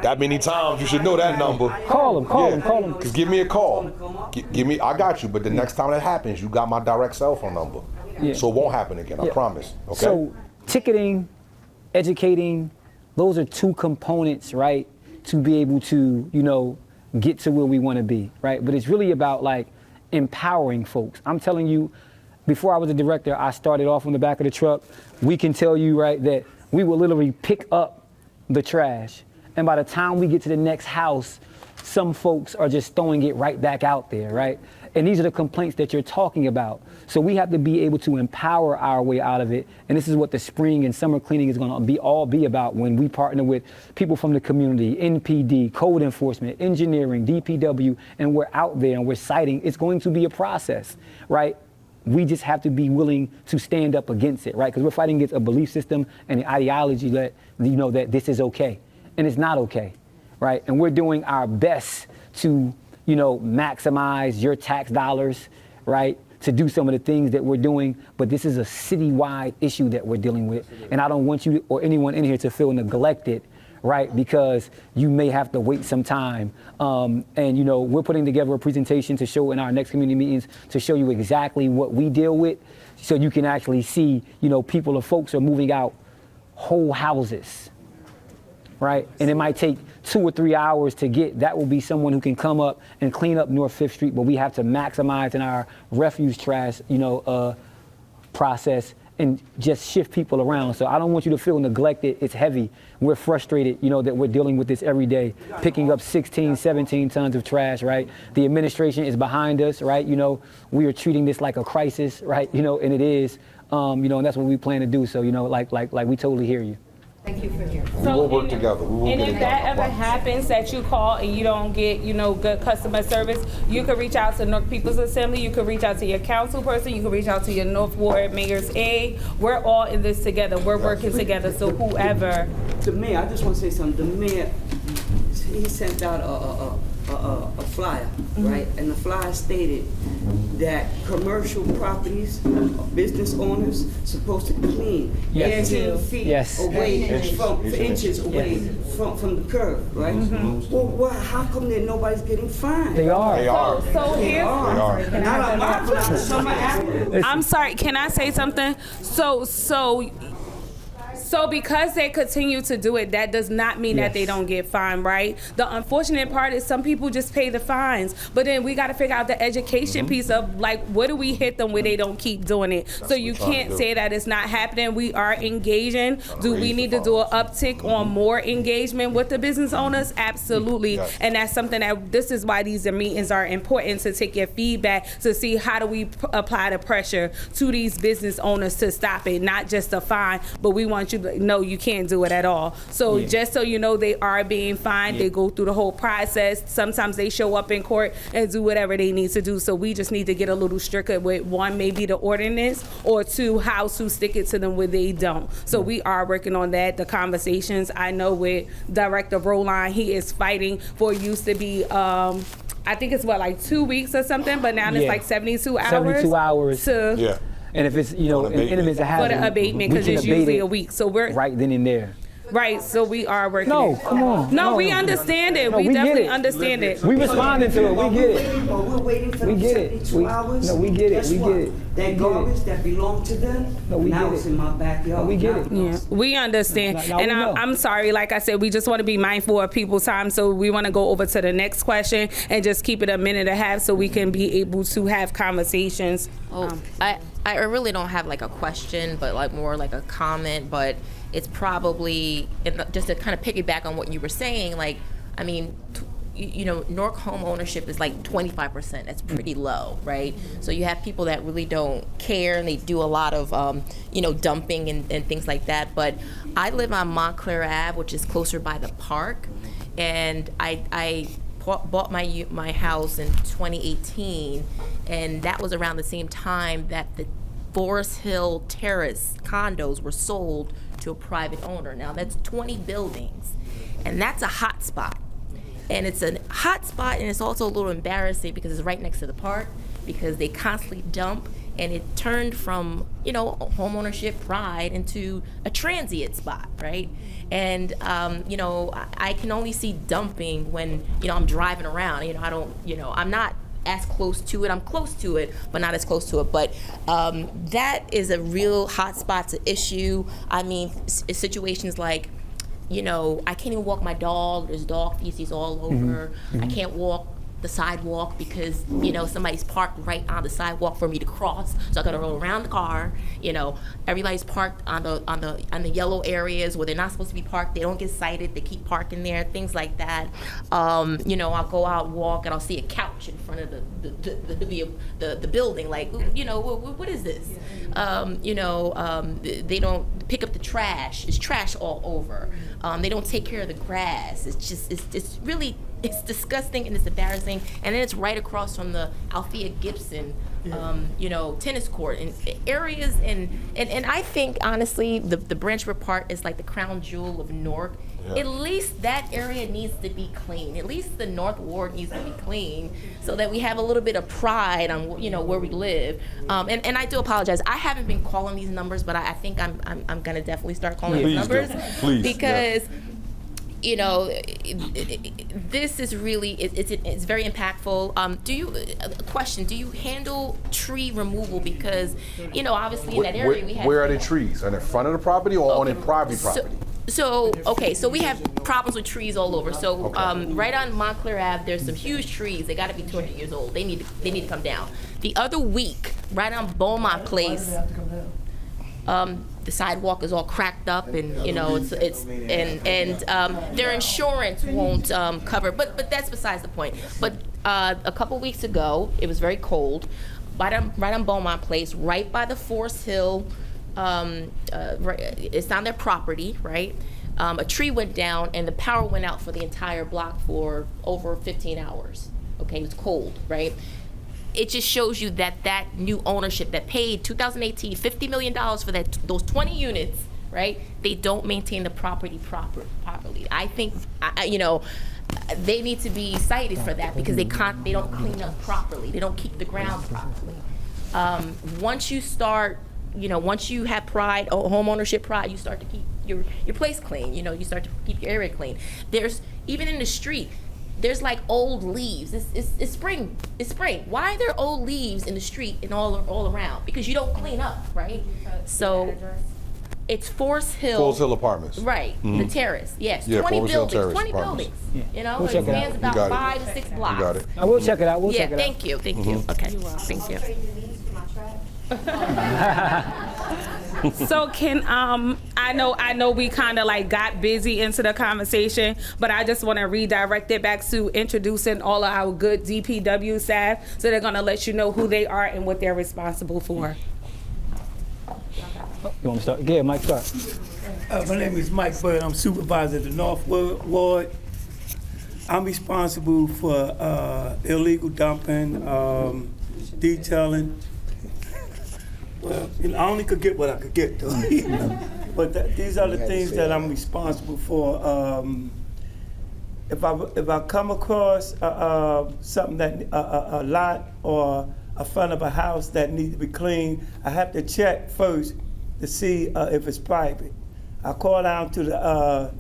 That many times, you should know that number. Call him. Cause give me a call. Give me. I got you. But the next time that happens, you got my direct cell phone number. Yeah. So it won't happen again. I promise. Okay. So ticketing, educating, those are two components, right, to be able to, get to where we want to be, right? But it's really about like empowering folks. I'm telling you, before I was a director, I started off on the back of the truck. We can tell you, right, that we will literally pick up the trash. And by the time we get to the next house, some folks are just throwing it right back out there, right? And these are the complaints that you're talking about. So we have to be able to empower our way out of it. And this is what the spring and summer cleaning is going to all be about when we partner with people from the community, NPD, code enforcement, engineering, DPW, and we're out there and we're citing. It's going to be a process, right? We just have to be willing to stand up against it, right? Because we're fighting against a belief system and an ideology that, that this is okay. And it's not okay, right? And we're doing our best to, maximize your tax dollars, right? To do some of the things that we're doing, but this is a citywide issue that we're dealing with. And I don't want you or anyone in here to feel neglected, right? Because you may have to wait some time. And we're putting together a presentation to show in our next community meetings to show you exactly what we deal with, so you can actually see, people or folks are moving out whole houses, right? And it might take 2 or 3 hours to get. That will be someone who can come up and clean up North 5th Street, but we have to maximize in our refuse trash, process and just shift people around. So I don't want you to feel neglected. It's heavy. We're frustrated, that we're dealing with this every day, picking up 16, 17 tons of trash, right? The administration is behind us, right? We are treating this like a crisis, right? And it is, and that's what we plan to do. So, like we totally hear you. Thank you for your. We will work together. And if that ever happens that you call and you don't get, good customer service, you can reach out to North People's Assembly. You can reach out to your council person. You can reach out to your North Ward Mayor's Aide. We're all in this together. We're working together. So whoever. The mayor, I just want to say something. The mayor, he sent out a flyer, right? And the flyer stated that commercial properties, business owners, supposed to clean 18 feet away from inches away from the curb, right? Well, how come that nobody's getting fined? They are. So here's. Not on my block, somewhere after. I'm sorry. Can I say something? So because they continue to do it, that does not mean that they don't get fined, right? The unfortunate part is some people just pay the fines, but then we got to figure out the education piece of what do we hit them where they don't keep doing it? So you can't say that it's not happening. We are engaging. Do we need to do an uptick on more engagement with the business owners? Absolutely. And that's something that this is why these meetings are important, to take your feedback to see how do we apply the pressure to these business owners to stop it, not just a fine, but we want you no, you can't do it at all. So just so you know, they are being fined. They go through the whole process. Sometimes they show up in court and do whatever they need to do. So we just need to get a little stricter with, one, maybe the ordinance, or two, how to stick it to them where they don't. So we are working on that. The conversations, I know with Director Roland, he is fighting for, it used to be, I think it's like 2 weeks or something, but now it's like 72 hours. 72 hours. To And if it's, an intimate to happen, for the abatement, we because can it's abate usually it a week. So we're right then and there. right. So we are working. No, it. come on. No, we understand it. No, we we get definitely it. understand it. We responding to it. We get it. But we're waiting for We the get it. 72 hours. No, we get it. Guess We what? get it. That We get garbage it. that belonged to them, No, we now get it's it. in my backyard. No, we get Now it. Yeah, we understand. Now And we know. I'm sorry, like I said, we just want to be mindful of people's time. So we want to go over to the next question and just keep it a minute and a half so we can be able to have conversations. I really don't have like a question, but like more like a comment, but it's probably, just to kind of piggyback on what you were saying, like, I mean, Newark home ownership is like 25%. That's pretty low, right? So you have people that really don't care, and they do a lot of, dumping and things like that. But I live on Montclair Ave, which is closer by the park, and I bought my house in 2018, and that was around the same time that the Forest Hill Terrace condos were sold to a private owner. Now that's 20 buildings, and that's a hot spot. And it's a hot spot, and it's also a little embarrassing because it's right next to the park, because they constantly dump, and it turned from, home ownership pride into a transient spot, right? And, I can only see dumping when, I'm driving around. I'm not as close to it. I'm close to it, but not as close to it. But that is a real hot spot to issue. I mean, situations like, I can't even walk my dog. There's dog feces all over. I can't walk the sidewalk because, somebody's parked right on the sidewalk for me to cross. So I gotta go around the car. Everybody's parked on the yellow areas where they're not supposed to be parked. They don't get cited. They keep parking there, things like that. I'll go out and walk, and I'll see a couch in front of the building. Like, what is this? They don't pick up the trash. It's trash all over. They don't take care of the grass. It's really disgusting, and it's embarrassing. And then it's right across from the Althea Gibson, tennis court and areas. And I think, honestly, the Branchford Park is like the crown jewel of Newark. Yeah. At least that area needs to be clean. At least the North Ward needs to be clean, so that we have a little bit of pride on where we live. And I do apologize. I haven't been calling these numbers, but I think I'm gonna definitely start calling these numbers. Please, because. This is really, it's very impactful. Do you handle tree removal? Because, obviously in that area we have. Where are the trees? On the front of the property or on a private property? So we have problems with trees all over. So right on Montclair Ave, there's some huge trees. They got to be 200 years old. They need to come down. The other week, right on Beaumont Place, the sidewalk is all cracked up, and their insurance won't cover. But that's besides the point. But a couple weeks ago, it was very cold. Right on Beaumont Place, right by the Forest Hill. It's on their property, right? A tree went down, and the power went out for the entire block for over 15 hours. Okay, it was cold, right? It just shows you that new ownership that paid 2018 $50 million for those 20 units, right? They don't maintain the property properly. I think, they need to be cited for that, because they don't clean up properly. They don't keep the ground properly. Once you start, once you have pride, home ownership pride, you start to keep your place clean. You start to keep your area clean. There's, even in the street, there's like old leaves. It's spring. It's spring. Why are there old leaves in the street and all around? Because you don't clean up, right? So it's Forest Hill. Forest Hill Apartments. Right. Mm-hmm. The terrace. Yes. Yeah, 20 Forest Hill buildings. Terrace 20 Apartments. buildings. We'll It check it out. spans about 5 to 6 blocks. You got it. I will check it out. We'll check it out. Thank you. Thank you. Okay. Thank you. So can I know we kind of like got busy into the conversation, but I just want to redirect it back to introducing all of our good DPW staff, so they're gonna let you know who they are and what they're responsible for. You want to start? Yeah, Mike, start. My name is Mike Bird. I'm supervisor at the North Ward. I'm responsible for illegal dumping, detailing. Well, I only could get what I could get, though. But these are the things that I'm responsible for. If I come across something that a lot or a front of a house that needs to be cleaned, I have to check first to see if it's private. I call down to the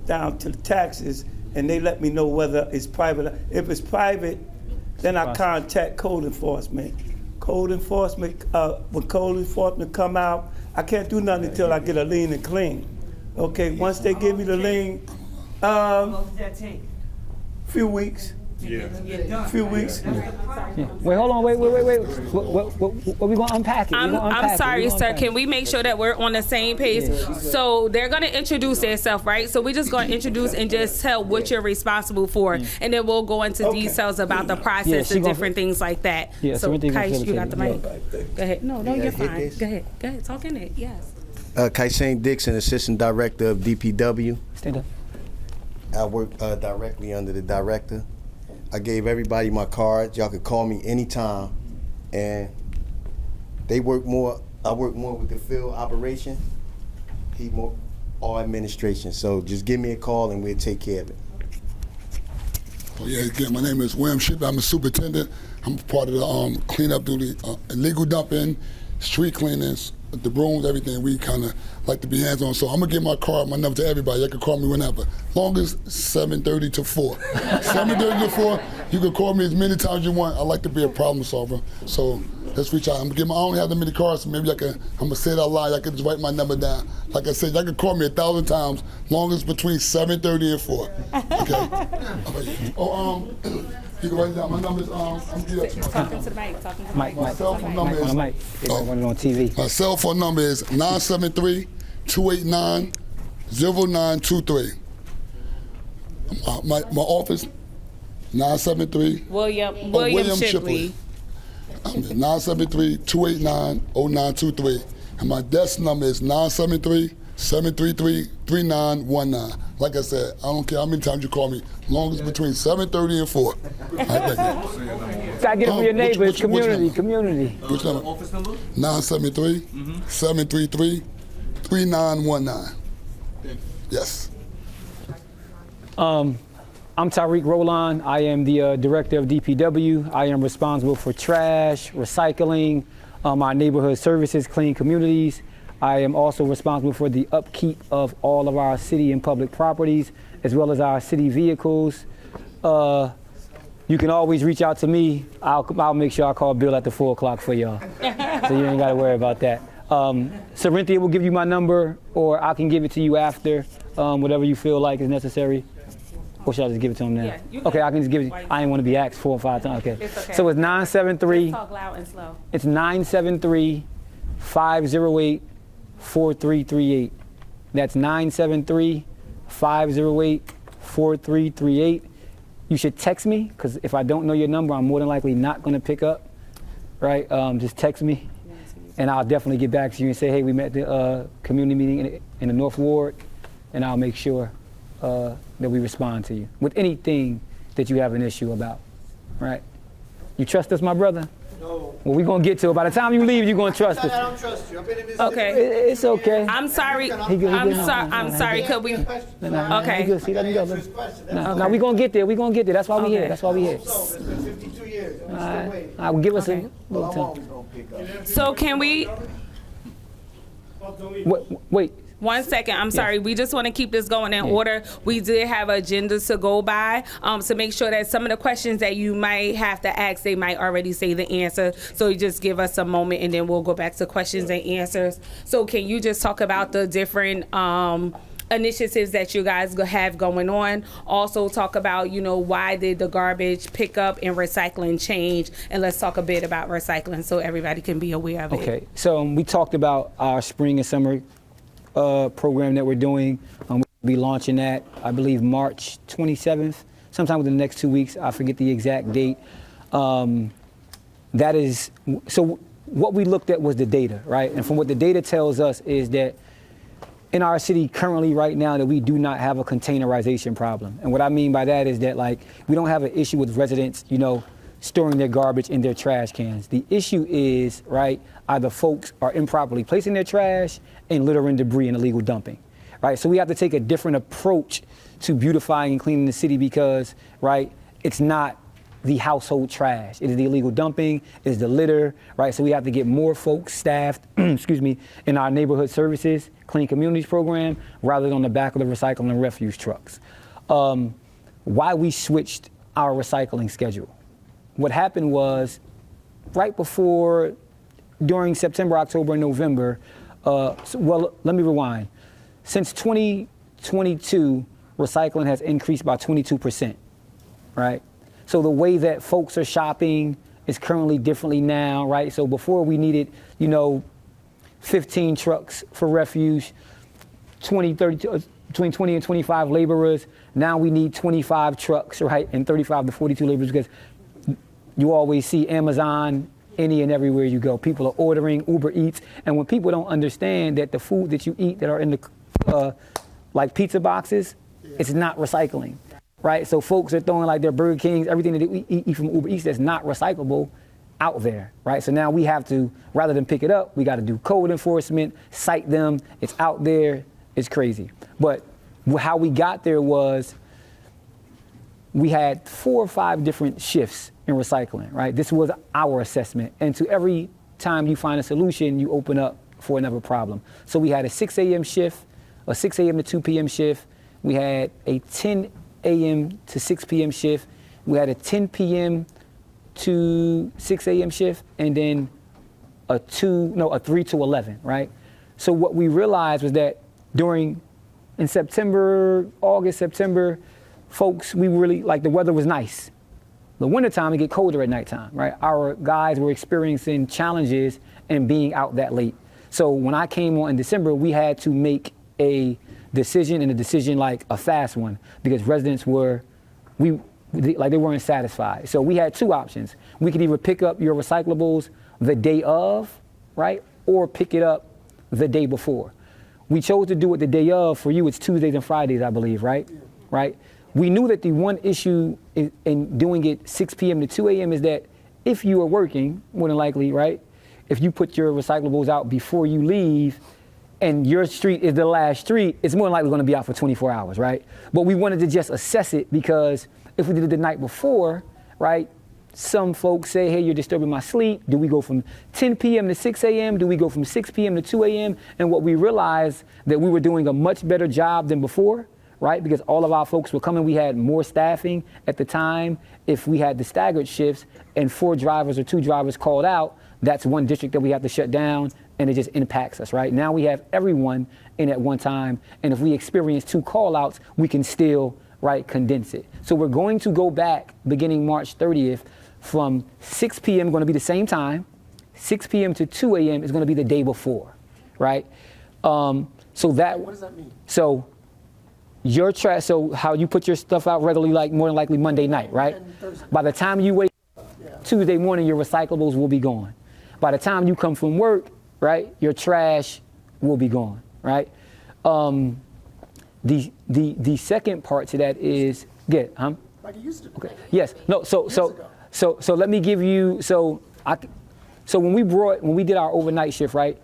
down to the taxes, and they let me know whether it's private. If it's private, then I contact code enforcement. Code enforcement, when code enforcement come out, I can't do nothing until I get a lien and clean. Okay, once they give me the lien, few weeks. Yeah. Few weeks. Yeah. Wait, hold on. Wait. What we gonna unpack it? I'm sorry, sir. Can we make sure that we're on the same page? Yeah. So they're gonna introduce themselves, right? So we're just gonna introduce and just tell what you're responsible for, and then we'll go into details about the process and different things like that. Yeah, so Kaish, you got the mic. Go ahead. No, you're fine. Go ahead. Talk in it. Yes. Kaishane Dixon, Assistant Director of DPW. Stand up. I work directly under the director. I gave everybody my card. Y'all could call me anytime. And I work more with the field operation. He more all administration. So just give me a call and we'll take care of it. Oh yeah, again, my name is William Ship. I'm a superintendent. I'm part of the cleanup duty, illegal dumping, street cleanings, the brooms, everything. We kind of like to be hands-on. So I'm going to give my card, my number to everybody. You can call me whenever. Longest 7:30 to 4. 7:30 to 4, you can call me as many times as you want. I like to be a problem solver. So let's reach out. I don't have that many cards, so maybe I'm going to say it out loud. I can just write my number down. Like I said, y'all can call me 1,000 times. Longest between 7:30 and 4. Okay? You can write it down. My number is, Talking to the mic. Mike. My cell phone number is, on TV. My cell phone number is 973-289-0923. My office, 973. William Shipley. 973-289-0923. And my desk number is 973-733-3919. Like I said, I don't care how many times you call me, long as between 7:30 and 4. Gotta get it for your neighbors, community. Which number? Office number? 973-733-3919. Yes. I'm Tariq Roland. I am the director of DPW. I am responsible for trash, recycling, our neighborhood services, clean communities. I am also responsible for the upkeep of all of our city and public properties, as well as our city vehicles. You can always reach out to me. I'll make sure I call Bill at the 4 o'clock for y'all. So you ain't gotta worry about that. Sarinthia will give you my number, or I can give it to you after, whatever you feel like is necessary. Or should I just give it to him now? Yeah, okay, I can just give it. I didn't want to be asked 4 or 5 times. Okay. It's okay. So it's 973. Talk loud and slow. It's 973-508-4338. That's 973-508-4338. You should text me, because if I don't know your number, I'm more than likely not going to pick up. Right? Just text me, and I'll definitely get back to you and say, hey, we met at the community meeting in the North Ward, and I'll make sure that we respond to you with anything that you have an issue about. Right? You trust us, my brother? No. Well, we're going to get to it. By the time you leave, you're going to trust us. I don't trust you. I've been in this Okay. It's okay. I'm sorry. I'm sorry. Could we? Okay. Good. See, let me go. No, we're going to get there. We're going to get there. That's why we're here. That's why we're here. It's been 52 years. All right, give us a little time. So can we? Wait. 1 second. I'm sorry. We just want to keep this going in order. We did have agendas to go by, to make sure that some of the questions that you might have to ask, they might already say the answer. So you just give us a moment, and then we'll go back to questions and answers. So can you just talk about the different initiatives that you guys have going on? Also talk about, why did the garbage pickup and recycling change? And let's talk a bit about recycling so everybody can be aware of it. Okay. So we talked about our spring and summer program that we're doing. We'll be launching that, I believe, March 27th, sometime within the next 2 weeks. I forget the exact date. That is, so what we looked at was the data, right? And from what the data tells us is that in our city currently right now that we do not have a containerization problem. And what I mean by that is that like we don't have an issue with residents, you know, storing their garbage in their trash cans. The issue is, right, either folks are improperly placing their trash and littering debris and illegal dumping, right? So we have to take a different approach to beautifying and cleaning the city because, right, it's not the household trash. It is the illegal dumping, it is the litter, right? So we have to get more folks staffed, excuse me, in our neighborhood services, clean communities program, rather than on the back of the recycling and refuse trucks. Why we switched our recycling schedule. What happened was, right before, during September, October, and November, well, let me rewind. Since 2022, recycling has increased by 22%, right? So the way that folks are shopping is currently differently now, right? So before we needed, you know, 15 trucks for refuse, 20, 30, between 20 and 25 laborers. Now we need 25 trucks, right? And 35 to 42 laborers because you always see Amazon any and everywhere you go. People are ordering Uber Eats. And when people don't understand that the food that you eat that are in the, like pizza boxes, it's not recycling. Right, so folks are throwing like their Burger Kings, everything that we eat from Uber Eats that's not recyclable out there, right? So now we have to, rather than pick it up, we got to do code enforcement, cite them. It's out there, it's crazy. But how we got there was we had 4 or 5 different shifts in recycling, right? This was our assessment. And to every time you find a solution, you open up for another problem. So we had a 6 a.m. shift, a 6 a.m. to 2 p.m. shift. We had a 10 a.m. to 6 p.m. shift. We had a 10 p.m. to 6 a.m. shift, and then a 3 to 11, right? So what we realized was that in September, August, September, folks, we really, like the weather was nice. The wintertime, it get colder at nighttime, right? Our guys were experiencing challenges and being out that late. So when I came on in December, we had to make a decision, and a decision like a fast one, because residents were, they weren't satisfied. So we had 2 options. We could either pick up your recyclables the day of, right, or pick it up the day before. We chose to do it the day of. For you, it's Tuesdays and Fridays, I believe, right? Yeah. Right? We knew that the one issue in doing it 6 p.m. to 2 a.m. is that if you are working, more than likely, right, if you put your recyclables out before you leave, and your street is the last street, it's more than likely going to be out for 24 hours, right? But we wanted to just assess it because if we did it the night before, right, some folks say, hey, you're disturbing my sleep. Do we go from 10 p.m. to 6 a.m.? Do we go from 6 p.m. to 2 a.m.? And what we realized that we were doing a much better job than before, right? Because all of our folks were coming. We had more staffing at the time. If we had the staggered shifts and 4 drivers or 2 drivers called out, that's one district that we have to shut down, and it just impacts us, right? Now we have everyone in at one time, and if we experience 2 call-outs, we can still, right, condense it. So we're going to go back beginning March 30th from 6 p.m. going to be the same time, 6 p.m. to 2 a.m. is going to be the day before, right? So that. What does that mean? So your trash, so how you put your stuff out regularly, like more than likely Monday night, right? By the time you wake up Tuesday morning, your recyclables will be gone. By the time you come from work, right, your trash will be gone, right? The second part to that is Like it used to be. Okay. Yes. No. So let me give you. So when we did our overnight shift, right,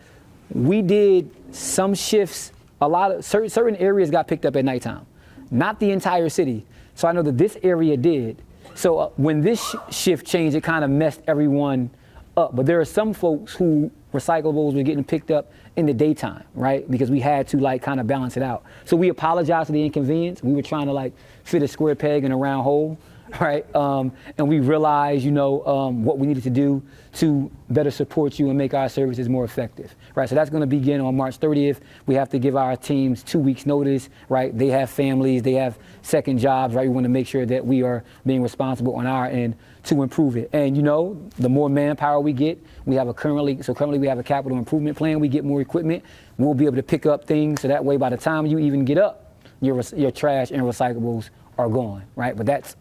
we did some shifts. A lot of certain areas got picked up at nighttime, not the entire city. So I know that this area did. So when this shift changed, it kind of messed everyone up. But there are some folks who recyclables were getting picked up in the daytime, right? Because we had to like kind of balance it out. So we apologize for the inconvenience. We were trying to like fit a square peg in a round hole, right? And we realized, what we needed to do to better support you and make our services more effective, right? So that's going to begin on March 30th. We have to give our teams 2 weeks notice, right? They have families, they have second jobs, right? We want to make sure that we are being responsible on our end to improve it. And the more manpower we get, currently we have a capital improvement plan. We get more equipment. We'll be able to pick up things so that way by the time you even get up, your trash and recyclables are gone, right? But that's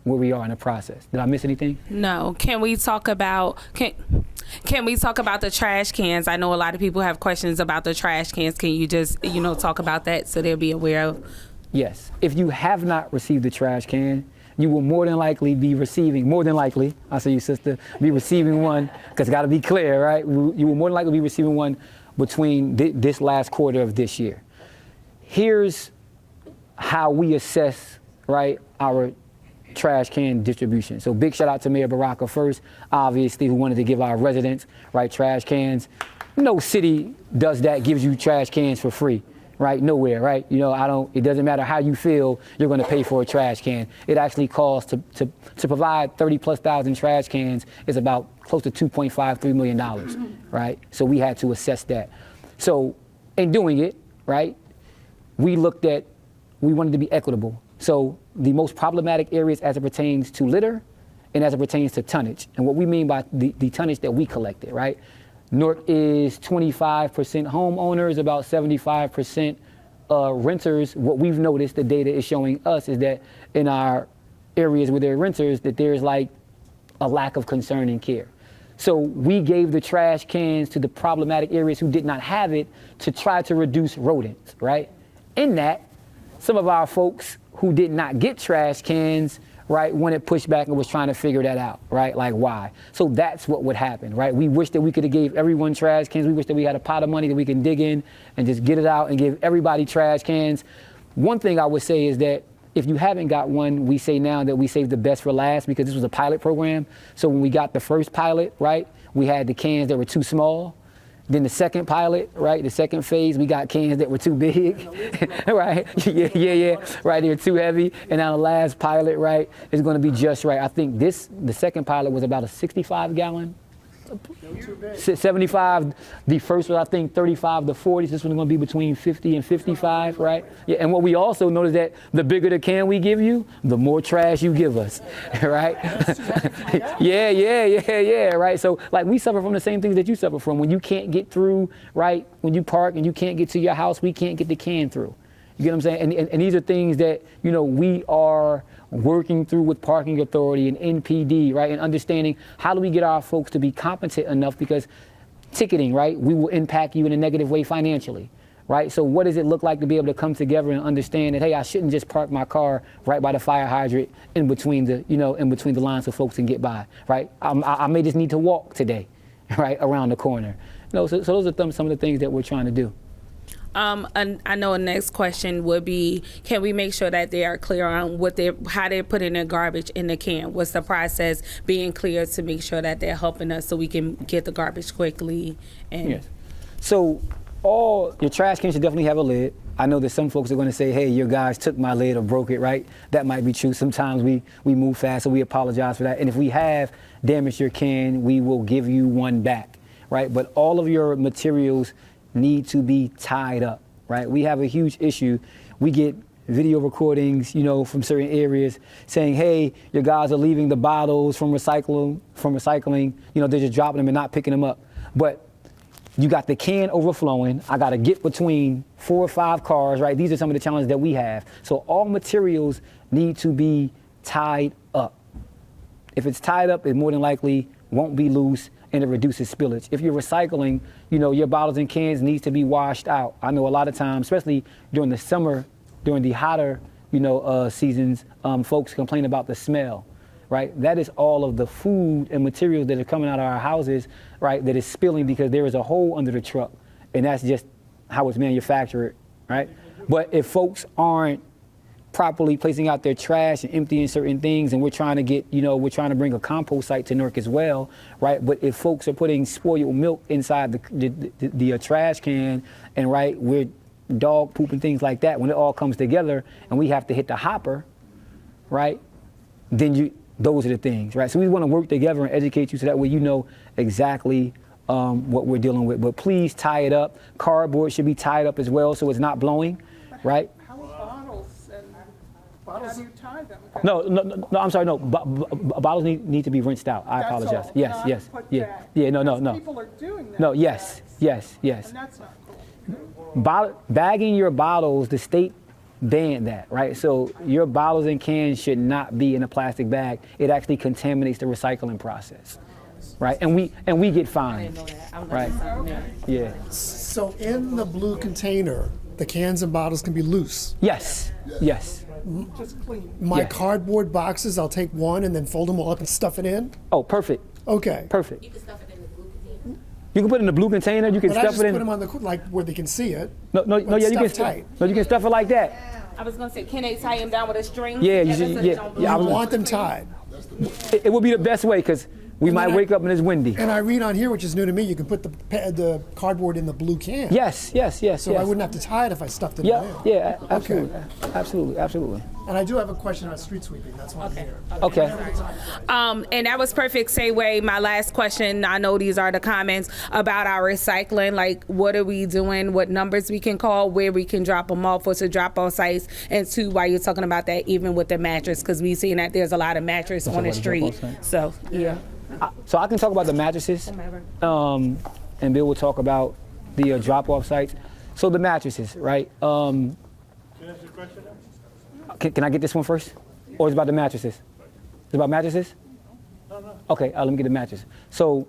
where we are in the process. Did I miss anything? No. Can we talk about the trash cans? I know a lot of people have questions about the trash cans. Can you just, talk about that so they'll be aware of? Yes. If you have not received the trash can, you will more than likely be receiving, I say you sister, be receiving one, because got to be clear, right? You will more than likely be receiving one between this last quarter of this year. Here's how we assess, right, our trash can distribution. So big shout out to Mayor Baraka first, obviously, who wanted to give our residents, right, trash cans. No city does that, gives you trash cans for free, right? Nowhere, right? It doesn't matter how you feel, you're going to pay for a trash can. It actually costs to provide 30,000+ trash cans is about close to $2.53 million, right? So we had to assess that. So in doing it, right, we wanted to be equitable. So the most problematic areas as it pertains to litter and as it pertains to tonnage. And what we mean by the tonnage that we collected, right? Newark is 25% homeowners, about 75% renters. What we've noticed, the data is showing us, is that in our areas where they're renters, that there's like a lack of concern and care. So we gave the trash cans to the problematic areas who did not have it to try to reduce rodents, right? In that, some of our folks who did not get trash cans, right, when it pushed back and was trying to figure that out, right? Like why? So that's what would happen, right? We wish that we could have gave everyone trash cans. We wish that we had a pot of money that we can dig in and just get it out and give everybody trash cans. One thing I would say is that if you haven't got one, we say now that we saved the best for last because this was a pilot program. So when we got the first pilot, right, we had the cans that were too small. Then the second pilot, right, the second phase, we got cans that were too big, right? Yeah, right, they're too heavy. And now the last pilot, right, is going to be just right. I think the second pilot was about a 65-gallon, 75. The first was, I think, 35 to 40. This one's going to be between 50 and 55, right? Yeah, and what we also noticed that the bigger the can we give you, the more trash you give us, right? Yeah, right? So, like, we suffer from the same things that you suffer from. When you can't get through, right, when you park and you can't get to your house, we can't get the can through. You get what I'm saying? And these are things that, we are working through with Parking Authority and NPD, right? And understanding how do we get our folks to be competent enough, because ticketing, right, we will impact you in a negative way financially, right? So what does it look like to be able to come together and understand that, hey, I shouldn't just park my car right by the fire hydrant in between the lines so folks can get by, right? I may just need to walk today, right, around the corner. So those are some of the things that we're trying to do. And I know a next question would be, can we make sure that they are clear on how they're putting their garbage in the can? What's the process, being clear to make sure that they're helping us so we can get the garbage quickly? And yes. So all your trash cans should definitely have a lid. I know that some folks are going to say, hey, your guys took my lid or broke it, right? That might be true. Sometimes we move fast, so we apologize for that. And if we have damaged your can, we will give you one back, right? But all of your materials need to be tied up, right? We have a huge issue. We get video recordings, from certain areas saying, hey, your guys are leaving the bottles from recycling, they're just dropping them and not picking them up. But you got the can overflowing. I got to get between 4 or 5 cars, right? These are some of the challenges that we have. So all materials need to be tied up. If it's tied up, it more than likely won't be loose, and it reduces spillage. If you're recycling, your bottles and cans needs to be washed out. I know a lot of times, especially during the summer, during the hotter, seasons, folks complain about the smell, right? That is all of the food and materials that are coming out of our houses, right, that is spilling because there is a hole under the truck, and that's just how it's manufactured, right? But if folks aren't properly placing out their trash and emptying certain things, and we're trying to bring a compost site to Newark as well, right? But if folks are putting spoiled milk inside the trash can, and right, we're dog poop and things like that, when it all comes together and we have to hit the hopper, right, then those are the things, right? So we want to work together and educate you so that way you know exactly what we're dealing with. But please tie it up. Cardboard should be tied up as well so it's not blowing, right? How do you tie them? No, I'm sorry, no. Bottles need to be rinsed out. I apologize. All, yes. Yeah, no. People are doing that. No, yes. And that's not cool. Bagging your bottles, the state banned that, right? So your bottles and cans should not be in a plastic bag. It actually contaminates the recycling process, right? And we get fined, right? Yeah. So in the blue container, the cans and bottles can be loose. Yes. Yes. Just clean. My Yeah. cardboard boxes, I'll take one and then fold them all up and stuff it in. Oh, perfect. Okay. Perfect. You can put it in the blue container. You can But I stuff just it in. put them on the like where they can see it. No, but yeah, you can stuff tight. No, you can stuff it like that. I was gonna say, can they tie him down with a string? Yeah, you That's should- so they yeah, don't yeah, I blow. was- Want them tied. It would be the best way because we And might then wake up and it's windy. And I read on here, which is new to me, you can put the cardboard in the blue can. Yes, yes, yes, So yes. I wouldn't have to tie it if I stuffed it Yeah, in. yeah, absolutely, absolutely, absolutely. And I do have a question about street sweeping. That's why I'm here. Okay. And that was perfect segue. My last question, I know these are the comments about our recycling. Like, what are we doing? What numbers we can call? Where we can drop them off? What's the drop-off sites? And two, why you're talking about that, even with the mattress, because we've seen that there's a lot of mattress on the street. So, yeah. So I can talk about the mattresses, and Bill will talk about the drop-off sites. So the mattresses, right? Can I get this one first? Or is it about the mattresses? Is it about mattresses? Okay, let me get the mattress. So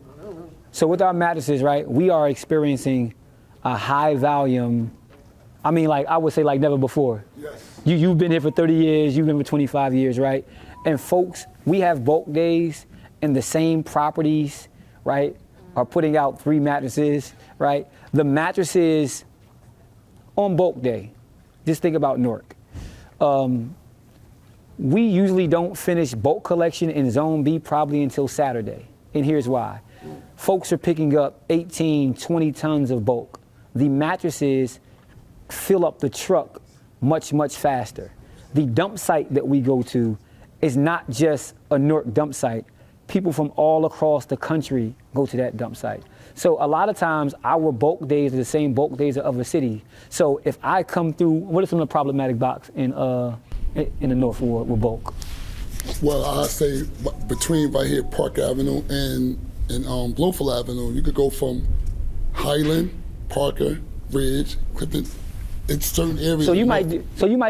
with our mattresses, right, we are experiencing a high volume, I mean, like, I would say like never before. Yes. You've been here for 30 years, you've been for 25 years, right? And folks, we have bulk days and the same properties, right, are putting out 3 mattresses, right? The mattresses on bulk day, just think about Newark. We usually don't finish bulk collection in Zone B probably until Saturday. And here's why. Folks are picking up 18, 20 tons of bulk. The mattresses fill up the truck much, much faster. The dump site that we go to is not just a Newark dump site. People from all across the country go to that dump site. So a lot of times our bulk days are the same bulk days of a city. So if I come through, what is some of the problematic blocks in the North Ward with bulk? Well, I say between right here Park Avenue and Bloomfield Avenue, you could go from Highland, Parker, Ridge, Clifton. It's certain areas. So you might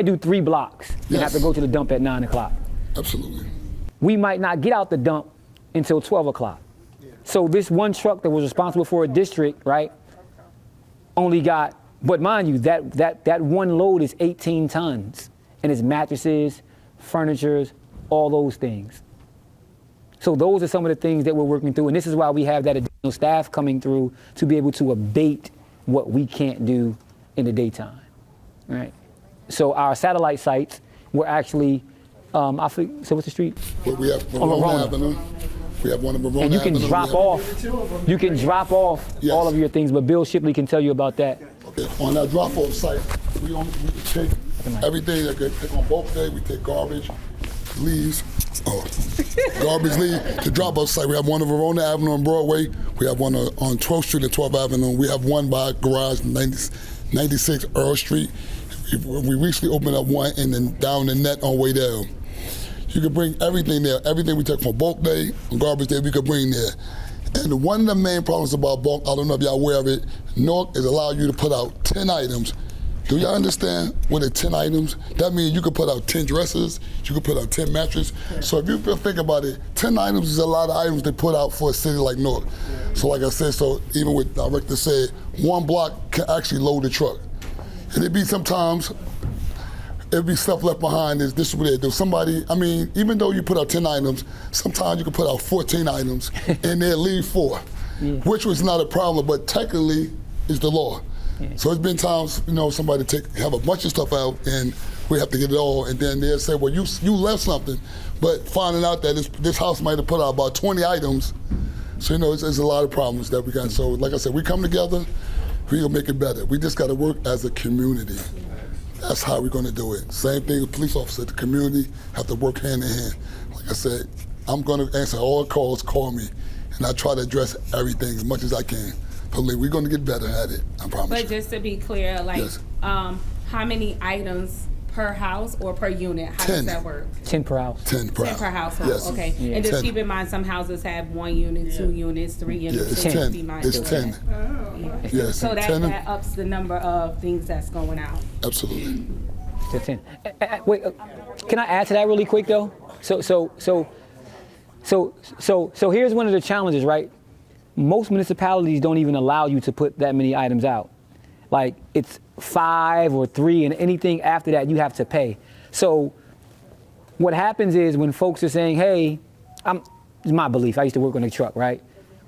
do 3 blocks and Yes. have to go to the dump at 9 o'clock. Absolutely. We might not get out the dump until 12 o'clock. So this one truck that was responsible for a district, right, only got, but mind you, that one load is 18 tons, and it's mattresses, furnitures, all those things. So those are some of the things that we're working through, and this is why we have that additional staff coming through to be able to abate what we can't do in the daytime, right? So our satellite sites, we're actually, so what's the street? Well, we have Verona Avenue. We have one of Verona And you can Avenue. drop off all of your things, but Bill Shipley can tell you about that. Okay. On that drop-off site, we take everything that could take on bulk day. We take garbage, leaves, garbage leaves. The drop-off site, we have one on Verona Avenue on Broadway. We have one on 12th Street and 12th Avenue. We have one by Garage 96 Earl Street. We recently opened up one down the net on way down. You can bring everything there. Everything we take from bulk day and garbage day, we could bring there. And one of the main problems about bulk, I don't know if y'all aware of it, Newark is allowing you to put out 10 items. Do y'all understand what are 10 items? That means you could put out 10 dressers, you could put out 10 mattresses. So if you think about it, 10 items is a lot of items to put out for a city like Newark. So like I said, so even what the director said, one block can actually load the truck. And it'd be sometimes, it'd be stuff left behind. This is what they do. Somebody, I mean, even though you put out 10 items, sometimes you can put out 14 items and they'll leave 4, which was not a problem, but technically is the law. So it's been times, somebody have a bunch of stuff out and we have to get it all, and then they'll say, well, you left something, but finding out that this house might have put out about 20 items. So, it's a lot of problems that we got. So, like I said, we come together, we're gonna make it better. We just gotta work as a community. That's how we're gonna do it. Same thing with police officers, the community have to work hand in hand. Like I said, I'm gonna answer all calls, call me, and I try to address everything as much as I can. Hopefully, we're gonna get better at it, I promise. But just to be clear, Yes. How many items per house or per unit? How 10. does that work? 10 per house. 10 per 10 per household. Yes. Okay. Yeah. And just 10. keep in mind, some houses have 1 unit, 2 units, 3 Yeah, units. it's so 10. be mindful It's of 10. that. Yes. So that 10. ups the number of things that's going out. Absolutely. to 10. Wait, can I add to that really quick though? So here's one of the challenges, right? Most municipalities don't even allow you to put that many items out. Like it's 5 or 3, and anything after that you have to pay. So what happens is when folks are saying, hey, it's my belief, I used to work on a truck, right?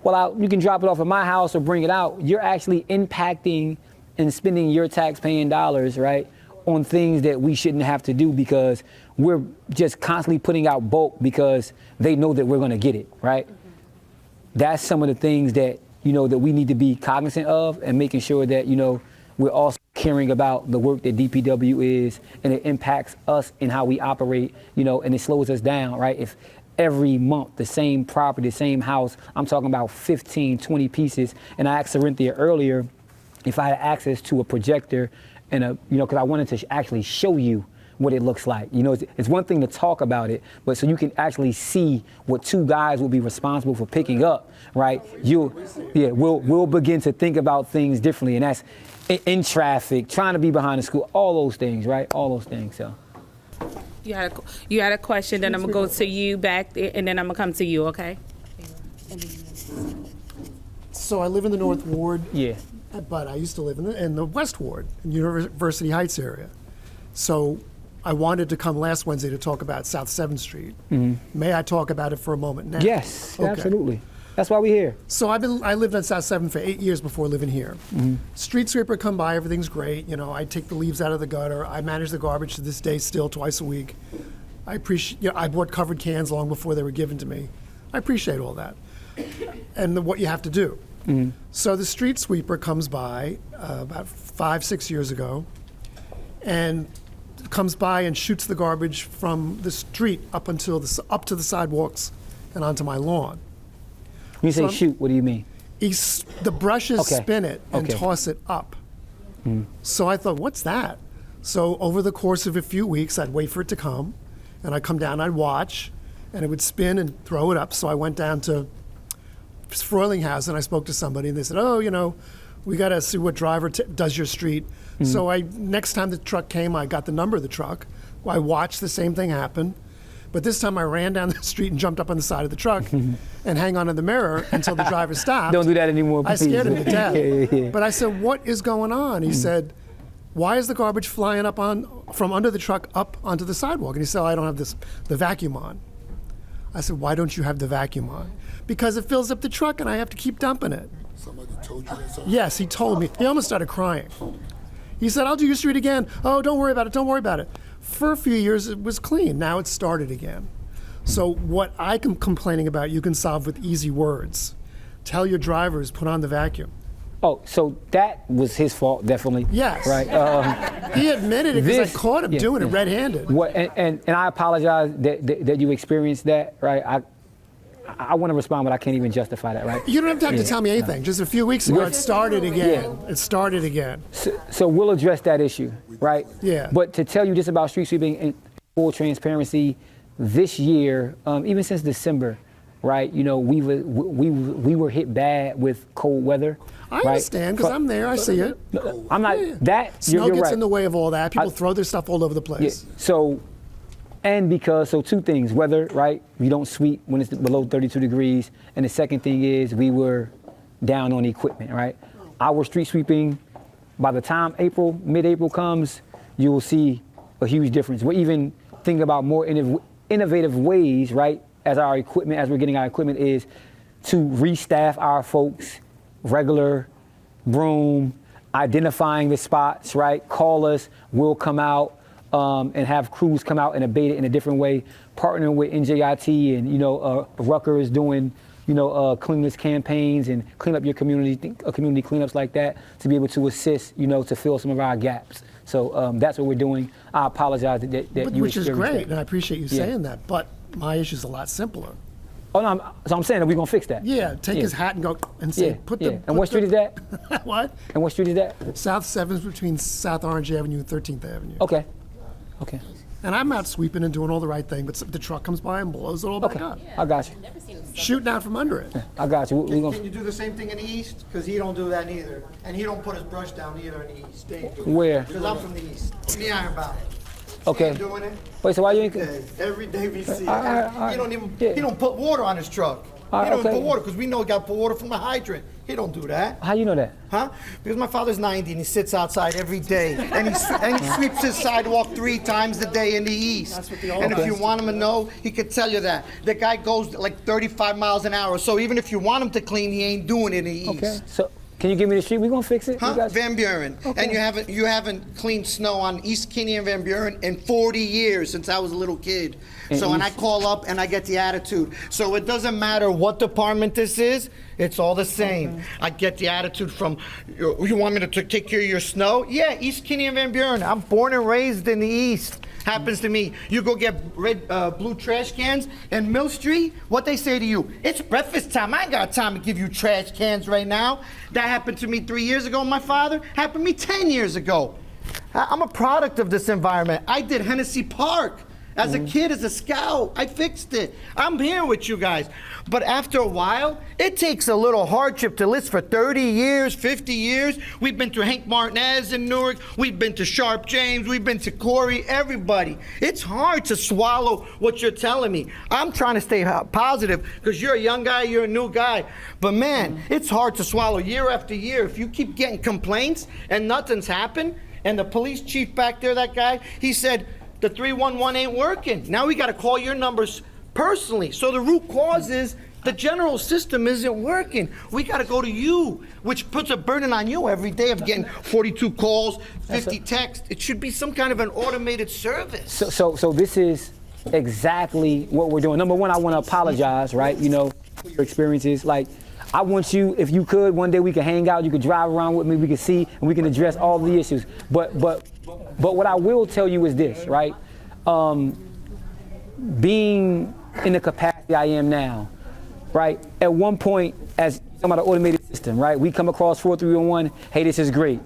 Well, you can drop it off at my house or bring it out. You're actually impacting and spending your tax-paying dollars, right, on things that we shouldn't have to do because we're just constantly putting out bulk because they know that we're gonna get it, right? That's some of the things that, that we need to be cognizant of and making sure that, we're also caring about the work that DPW is and it impacts us in how we operate, and it slows us down, right? If every month the same property, the same house, I'm talking about 15, 20 pieces, and I asked Cynthia earlier if I had access to a projector and because I wanted to actually show you what it looks like. It's one thing to talk about it, but so you can actually see what 2 guys will be responsible for picking up, right? We'll begin to think about things differently, and that's in traffic, trying to be behind the school, all those things, right? All those things. So. You had a question, then I'm gonna go to you back, and then I'm gonna come to you, okay? So I live in the North Ward. Yeah. But I used to live in the West Ward, in University Heights area. So I wanted to come last Wednesday to talk about South 7th Street. Mm-hmm. May I talk about it for a moment now? Yes, okay. Absolutely. That's why we're here. So I lived on South 7th for 8 years before living here. Mm-hmm. Street sweeper come by, everything's great. I take the leaves out of the gutter. I manage the garbage to this day still twice a week. I appreciate, I bought covered cans long before they were given to me. I appreciate all that and what you have to do. Mm-hmm. So the street sweeper comes by about 5-6 years ago and comes by and shoots the garbage from the street up to the sidewalks and onto my lawn. When you say shoot, what do you mean? The brushes spin it and toss it up. Mm. So I thought, what's that? So over the course of a few weeks, I'd wait for it to come, and I'd come down, I'd watch, and it would spin and throw it up. So I went down to Froilinghouse and I spoke to somebody, and they said, we got to see what driver does your street. Mm-hmm. So next time the truck came, I got the number of the truck. I watched the same thing happen. But this time I ran down the street and jumped up on the side of the truck and hang onto the mirror until the driver stopped. Don't do that anymore, please. I scared him to death. But I said, what is going on? He said, why is the garbage flying up from under the truck up onto the sidewalk? And he said, I don't have the vacuum on. I said, why don't you have the vacuum on? Because it fills up the truck and I have to keep dumping it. Somebody told you that? Yes, he told me. He almost started crying. He said, I'll do your street again. Oh, don't worry about it, don't worry about it. For a few years, it was clean. Now it's started again. So what I'm complaining about, you can solve with easy words. Tell your drivers, put on the vacuum. Oh, so that was his fault, definitely. Yes. Right. He admitted it because I caught him doing it red-handed. And I apologize that you experienced that, right? I want to respond, but I can't even justify that, right? You don't have to tell me anything. Just a few weeks ago, it started again. It started again. So we'll address that issue, right? Yeah. But to tell you just about street sweeping in full transparency, this year, even since December, right? We were hit bad with cold weather. I understand because I'm there. I see it. I'm not that. Snow you're gets right. in the way of all that. People throw their stuff all over the place. Yeah. So two things: weather, right? We don't sweep when it's below 32 degrees, and the second thing is we were down on equipment, right? Our street sweeping, by the time mid-April comes, you will see a huge difference. We're even thinking about more innovative ways, right? As we're getting our equipment, is to restaff our folks, regular broom, identifying the spots, right? Call us, we'll come out and have crews come out and abate it in a different way. Partnering with NJIT and Rucker is doing cleanliness campaigns and clean up your community cleanups like that to be able to assist to fill some of our gaps. So that's what we're doing. I apologize that you which is great, that. and I appreciate you saying that. But my issue is a lot simpler. Oh no, so I'm saying that we're gonna fix that. Yeah, take his hat and go and say, And what street is that? What? And what street is that? South 7th between South Orange Avenue and 13th Avenue. Okay. And I'm out sweeping and doing all the right thing, but the truck comes by and blows it all back up. I got you. Shooting out from under it. I got you. Can you do the same thing in the east? Because he don't do that neither. And he don't put his brush down either in the east. Where? Because I'm from the east. Me Iron Valley. Okay. He doing it. Wait, so why you ain't? Every day we see. All right. He don't even. He don't put water on his truck. All He right, don't okay. put water because we know he got to put water from the hydrant. He don't do that. How you know that? Huh? Because my father's 90 and he sits outside every day and he sweeps his sidewalk 3 times a day in the east. That's what the And if old you want him to know, he could tell you that. The guy goes like 35 miles an hour. So even if you want him to clean, he ain't doing it in the east. Okay. So can you give me the street? We gonna fix it. Huh? Van Buren. Okay. And you haven't cleaned snow on East Kinney and Van Buren in 40 years since I was a little kid. So when I call up and I get the attitude. So it doesn't matter what department this is, it's all the same. Okay. I get the attitude from, you want me to take care of your snow? Yeah, East Kinney and Van Buren. I'm born and raised in the East. Happens to me. You go get blue trash cans in Mill Street, what they say to you, it's breakfast time. I ain't got time to give you trash cans right now. That happened to me 3 years ago, my father. Happened to me 10 years ago. I'm a product of this environment. I did Hennessy Park. As a kid, as a scout, I fixed it. I'm here with you guys. But after a while, it takes a little hardship to list for 30 years, 50 years. We've been to Hank Martinez in Newark. We've been to Sharp James. We've been to Corey, everybody. It's hard to swallow what you're telling me. I'm trying to stay positive because you're a young guy, you're a new guy. But man, it's hard to swallow year after year. If you keep getting complaints and nothing's happened, and the police chief back there, that guy, he said, the 311 ain't working. Now we got to call your numbers personally. So the root cause is the general system isn't working. We got to go to you, which puts a burden on you every day of getting 42 calls, 50 texts. It should be some kind of an automated service. So this is exactly what we're doing. Number one, I want to apologize, right? You know, for your experiences. Like, I want you, if you could, one day we can hang out, you could drive around with me, we can see, and we can address all the issues. But what I will tell you is this, right? Being in the capacity I am now, right? At one point, as talking about the automated system, right? We come across 4301, hey, this is great.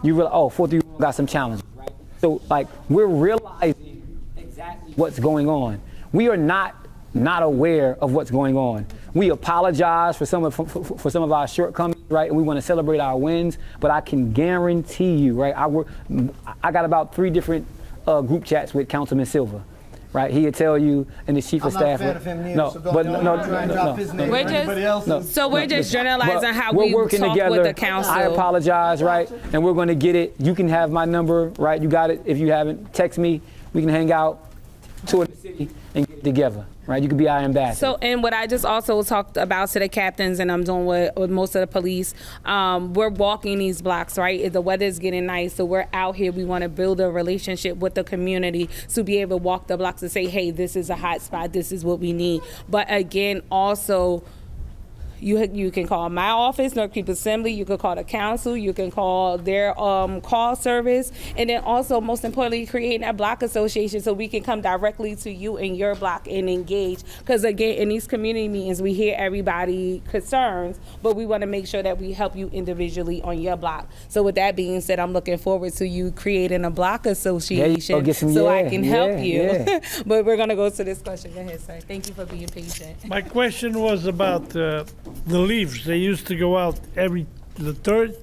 You realize, oh, 4301 got some challenges, right? So, like, we're realizing exactly what's going on. We are not aware of what's going on. We apologize for some of our shortcomings, right? And we want to celebrate our wins, but I can guarantee you, right? I got about 3 different group chats with Councilman Silva, right? He'll tell you, and the chief of staff. I'm not a fan of him neither, so don't try and drop his name or anybody else's. So we're just generalizing how we're we working talk together. with the council. I apologize, right? And we're going to get it. You can have my number, right? You got it. If you haven't, text me. We can hang out, tour the city, and get together. Right, you could be our ambassador. So, and what I just also talked about to the captains, and I'm doing with most of the police, we're walking these blocks, right? The weather's getting nice, so we're out here. We want to build a relationship with the community to be able to walk the blocks and say, hey, this is a hot spot, this is what we need. But again, also, you can call my office, North People Assembly, you can call the council, you can call their call service, and then also, most importantly, creating that block association so we can come directly to you in your block and engage. Because again, in these community meetings, we hear everybody's concerns, but we want to make sure that we help you individually on your block. So with that being said, I'm looking forward to you creating a block association I can help you. Yeah. But we're going to go to this question. Go ahead, sir. Thank you for being patient. My question was about the leaves. They used to go out the 3rd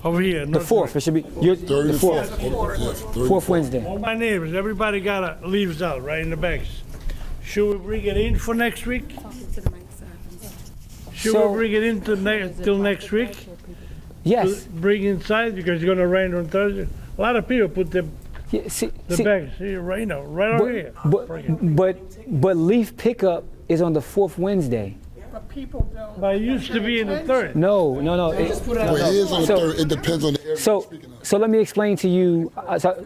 over here. The 4th. It should be the 4th. Fourth Wednesday. All my neighbors, everybody got leaves out right in the bags. Should we bring it in for next week? Should we bring it in till next week? Yes. Bring inside because it's going to rain on Thursday. A lot of people put the bags here right now, right over here. But leaf pickup is on the 4th Wednesday. People don't. But it used to be in the 3rd. No. It is on the 3rd. It depends on the area. So let me explain to you. So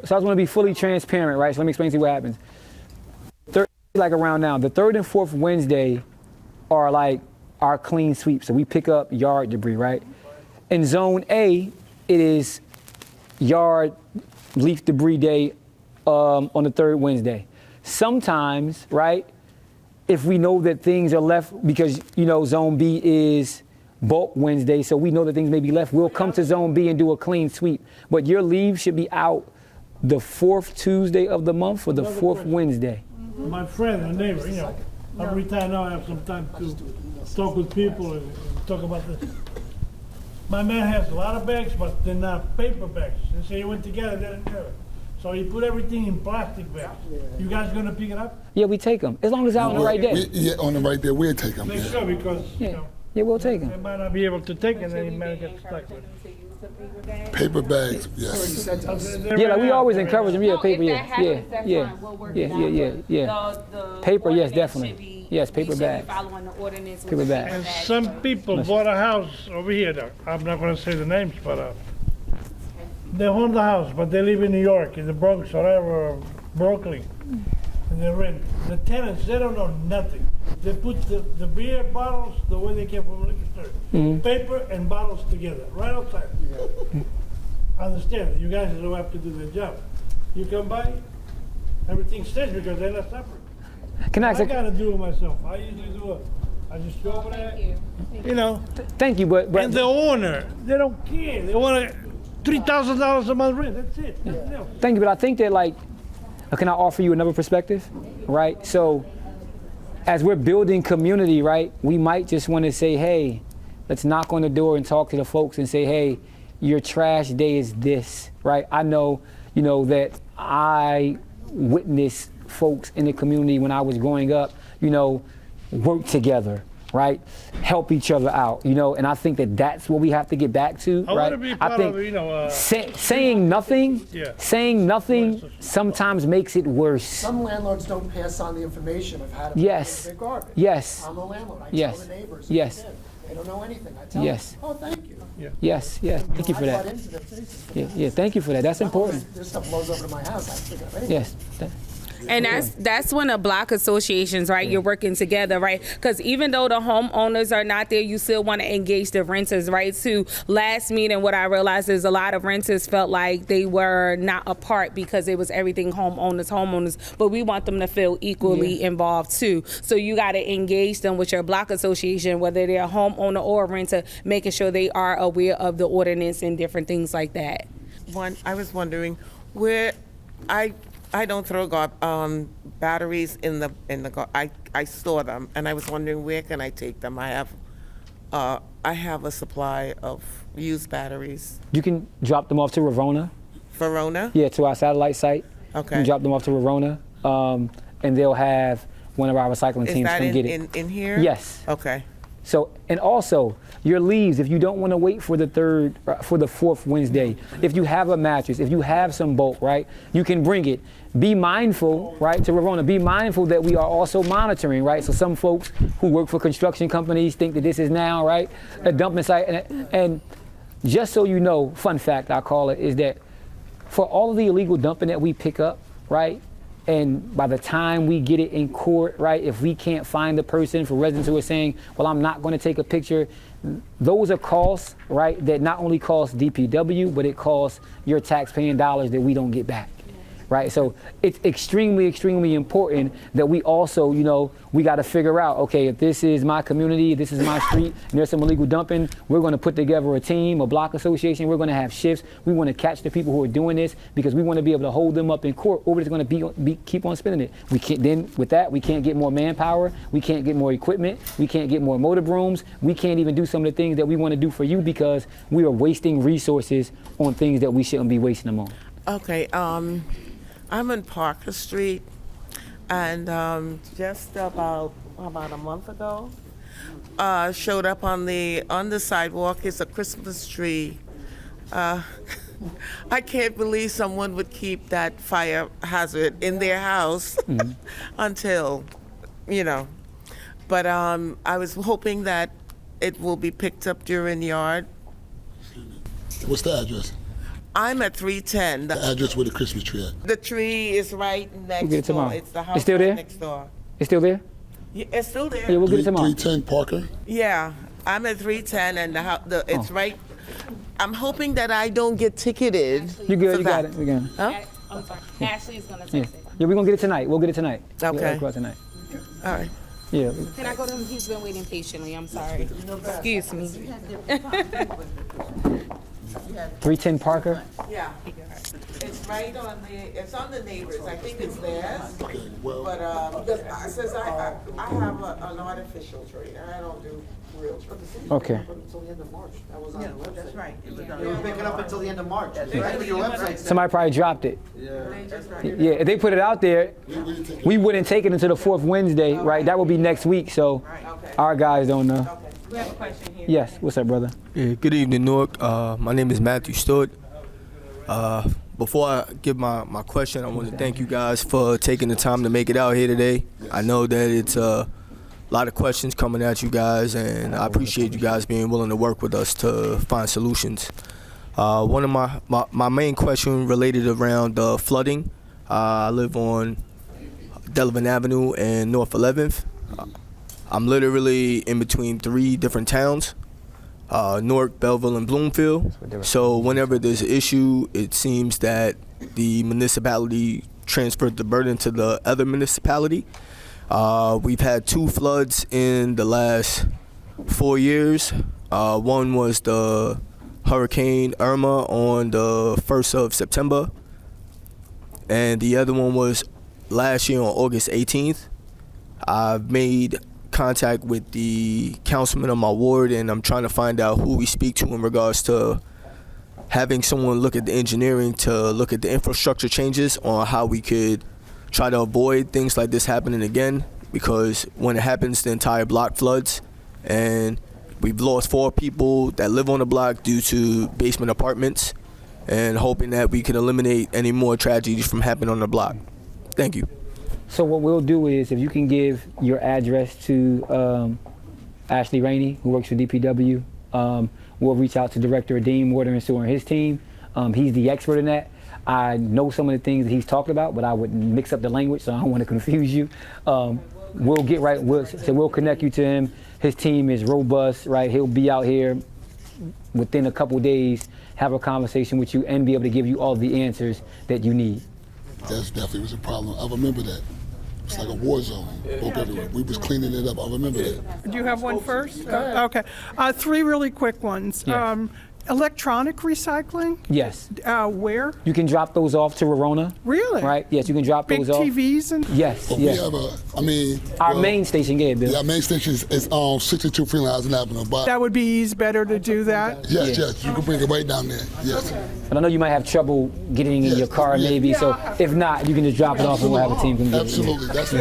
I want to be fully transparent, right? So let me explain to you what happens. Like around now, the 3rd and 4th Wednesday are like our clean sweep. So we pick up yard debris, right? In Zone A, it is yard leaf debris day on the 3rd Wednesday. Sometimes, right? If we know that things are left, because, you know, Zone B is bulk Wednesday, so we know that things may be left, we'll come to Zone B and do a clean sweep. But your leaves should be out the 4th Tuesday of the month or the 4th Wednesday? My friend, a neighbor, you know, I'm retired now, I have some time to talk with people and talk about this. My man has a lot of bags, but they're not paper bags. They say he went together, they didn't do it. So he put everything in plastic bags. You guys gonna pick it up? Yeah, we take them, as long as it's out on the right day. Yeah, on the right day, we'll take them. Make sure, because, you know, Yeah, we'll take they them. might not be able to take it, and then he might get stuck with it. Paper bags, yes. Yeah, like we always encourage them. Yeah, paper. If Yeah, that happens, yeah, that's yeah, fine. We'll work yeah, it out. yeah. The Paper, yes, ordinance should definitely. be- Yes, paper we should be bags. following the ordinance with Paper the bags. And some people bought a house over here, though. I'm not gonna say the names, but they own the house, but they live in New York, in the Bronx, or whatever, or Brooklyn. And they rent. The tenants, they don't know nothing. They put the beer bottles the way they came from liquor store. Paper and bottles together, right outside. Understand, you guys don't have to do the job. You come by, everything stays because they're not separate. Can I ask I gotta do it myself. I usually do it. I just go over there, you know. Thank you, but And the owner, they don't care. They want $3,000 a month rent. That's it. thank you, but I think that like, can I offer you another perspective, right? So, as we're building community, right, we might just want to say, hey, let's knock on the door and talk to the folks and say, hey, your trash day is this, right? I know, you know, that I witnessed folks in the community when I was growing up, you know, work together, right? Help each other out, you know, and I think that that's what we have to get back to, I right? wanna be part of, you know, saying nothing sometimes makes it worse. Some landlords don't pass on the information of how to Yes. pick garbage. Yes. I'm a landlord. I Yes. tell the neighbors. Yes. They don't know anything. I tell Yes. them, oh, thank you. Yes, yes, thank you for I that. butt into their faces. Yeah, thank you for that. That's important. This stuff blows over to my house. I pick it up anyway. Yes. And that's when the block associations, right? You're working together, right? Because even though the homeowners are not there, you still want to engage the renters, right? To last meeting, what I realized is a lot of renters felt like they were not a part because it was everything homeowners. But we want them to feel equally involved too. So you got to engage them with your block association, whether they're a homeowner or a renter, making sure they are aware of the ordinance and different things like that. I was wondering where I don't throw batteries in the I store them, and I was wondering where can I take them. I have a supply of used batteries. You can drop them off to Ravona. Verona? Yeah, to our satellite site. Okay. You can drop them off to Ravona, and they'll have one of our recycling Is teams that come get it. in here? Yes. Okay. So, and also your leaves, if you don't want to wait for the 4th Wednesday, if you have a mattress, if you have some bulk, right, you can bring it. Be mindful, right, to Ravona, be mindful that we are also monitoring, right? So some folks who work for construction companies think that this is now, right, a dumping site. And just so you know, fun fact, I call it, is that for all of the illegal dumping that we pick up, right, and by the time we get it in court, right, if we can't find the person, for residents who are saying, well, I'm not going to take a picture, those are costs, right, that not only cost DPW, but it costs your tax-paying dollars that we don't get back. Right, so it's extremely, extremely important that we also, you know, we got to figure out, okay, if this is my community, this is my street, and there's some illegal dumping, we're going to put together a team, a block association, we're going to have shifts, we want to catch the people who are doing this because we want to be able to hold them up in court, or it's going to keep on spending it. We can't, then with that, we can't get more manpower, we can't get more equipment, we can't get more motor brooms, we can't even do some of the things that we want to do for you because we are wasting resources on things that we shouldn't be wasting them on. Okay. I'm on Parker Street, and just about a month ago, showed up on the sidewalk. It's a Christmas tree. I can't believe someone would keep that fire hazard in their house until, you know. But I was hoping that it will be picked up during yard. What's the address? I'm at 310. The address where the Christmas tree at? The tree is right next We'll get it door. tomorrow. It's the house It's still there? next door. It's still there? Yeah, it's still there. Yeah, we'll get it tomorrow. 310 Parker? Yeah, I'm at 310 and it's right. I'm hoping that I don't get ticketed. You good, for you that. got it. We got it. Huh? I'm sorry. Ashley's going to Yeah. text it. Yeah, we're going to get it tonight. We'll get it tonight. Okay. We'll go out tonight. All right. Yeah. Can I go to him? He's been waiting patiently. I'm sorry. Excuse me. 310 Parker. Yeah. It's right on it's on the neighbors. I think it's theirs. But because since I have an artificial tree, I don't do real trees. Okay. Until the end of March. That was on Yeah, the website. that's right. It was on They were picking up until the end of March. That's right. what your website said. Somebody probably dropped it. That's right. Yeah, if they put it out there, we wouldn't take it until the 4th Wednesday, right? That would be next week, so our guys don't know. We have a question here. Yes, what's up, brother? Yeah, good evening, Newark. My name is Matthew Stewart. Before I give my question, I want to thank you guys for taking the time to make it out here today. I know that it's a lot of questions coming at you guys, and I appreciate you guys being willing to work with us to find solutions. One of my main question related around flooding. I live on Delavan Avenue and North 11th. I'm literally in between 3 different towns. Newark, Belleville, and Bloomfield. So whenever there's an issue, it seems that the municipality transferred the burden to the other municipality. We've had 2 floods in the last 4 years. One was the Hurricane Irma on the 1st of September, and the other one was last year on August 18th. I've made contact with the councilman of my ward, and I'm trying to find out who we speak to in regards to having someone look at the engineering, to look at the infrastructure changes on how we could try to avoid things like this happening again, because when it happens, the entire block floods, and we've lost 4 people that live on the block due to basement apartments, and hoping that we can eliminate any more tragedies from happening on the block. Thank you. So what we'll do is, if you can give your address to Ashley Rainey, who works for DPW, we'll reach out to Director of Dean, Water and Sewer and his team. He's the expert in that. I know some of the things that he's talked about, but I would mix up the language, so I don't want to confuse you. We'll get right, we'll connect you to him. His team is robust, right? He'll be out here within a couple days, have a conversation with you, and be able to give you all the answers that you need. That definitely was a problem. I remember that. It's like a war zone. Everywhere. We was cleaning it up. I remember that. Do you have one first? Okay. 3 really quick ones. Yes. Electronic recycling? Yes. Where? You can drop those off to Rorona. Really? Right? Yes, you can drop Big those off. TVs and? Yes, But yes. we have Our main station, yeah, Bill. Yeah, our main station is 62 Freeland Avenue. But That would be better to do that? yes, yes, you can bring it right down there. Yes. But I know you might have trouble getting in your car, maybe. So if not, you can just drop it off, and we'll have a team come get it. Absolutely. That's we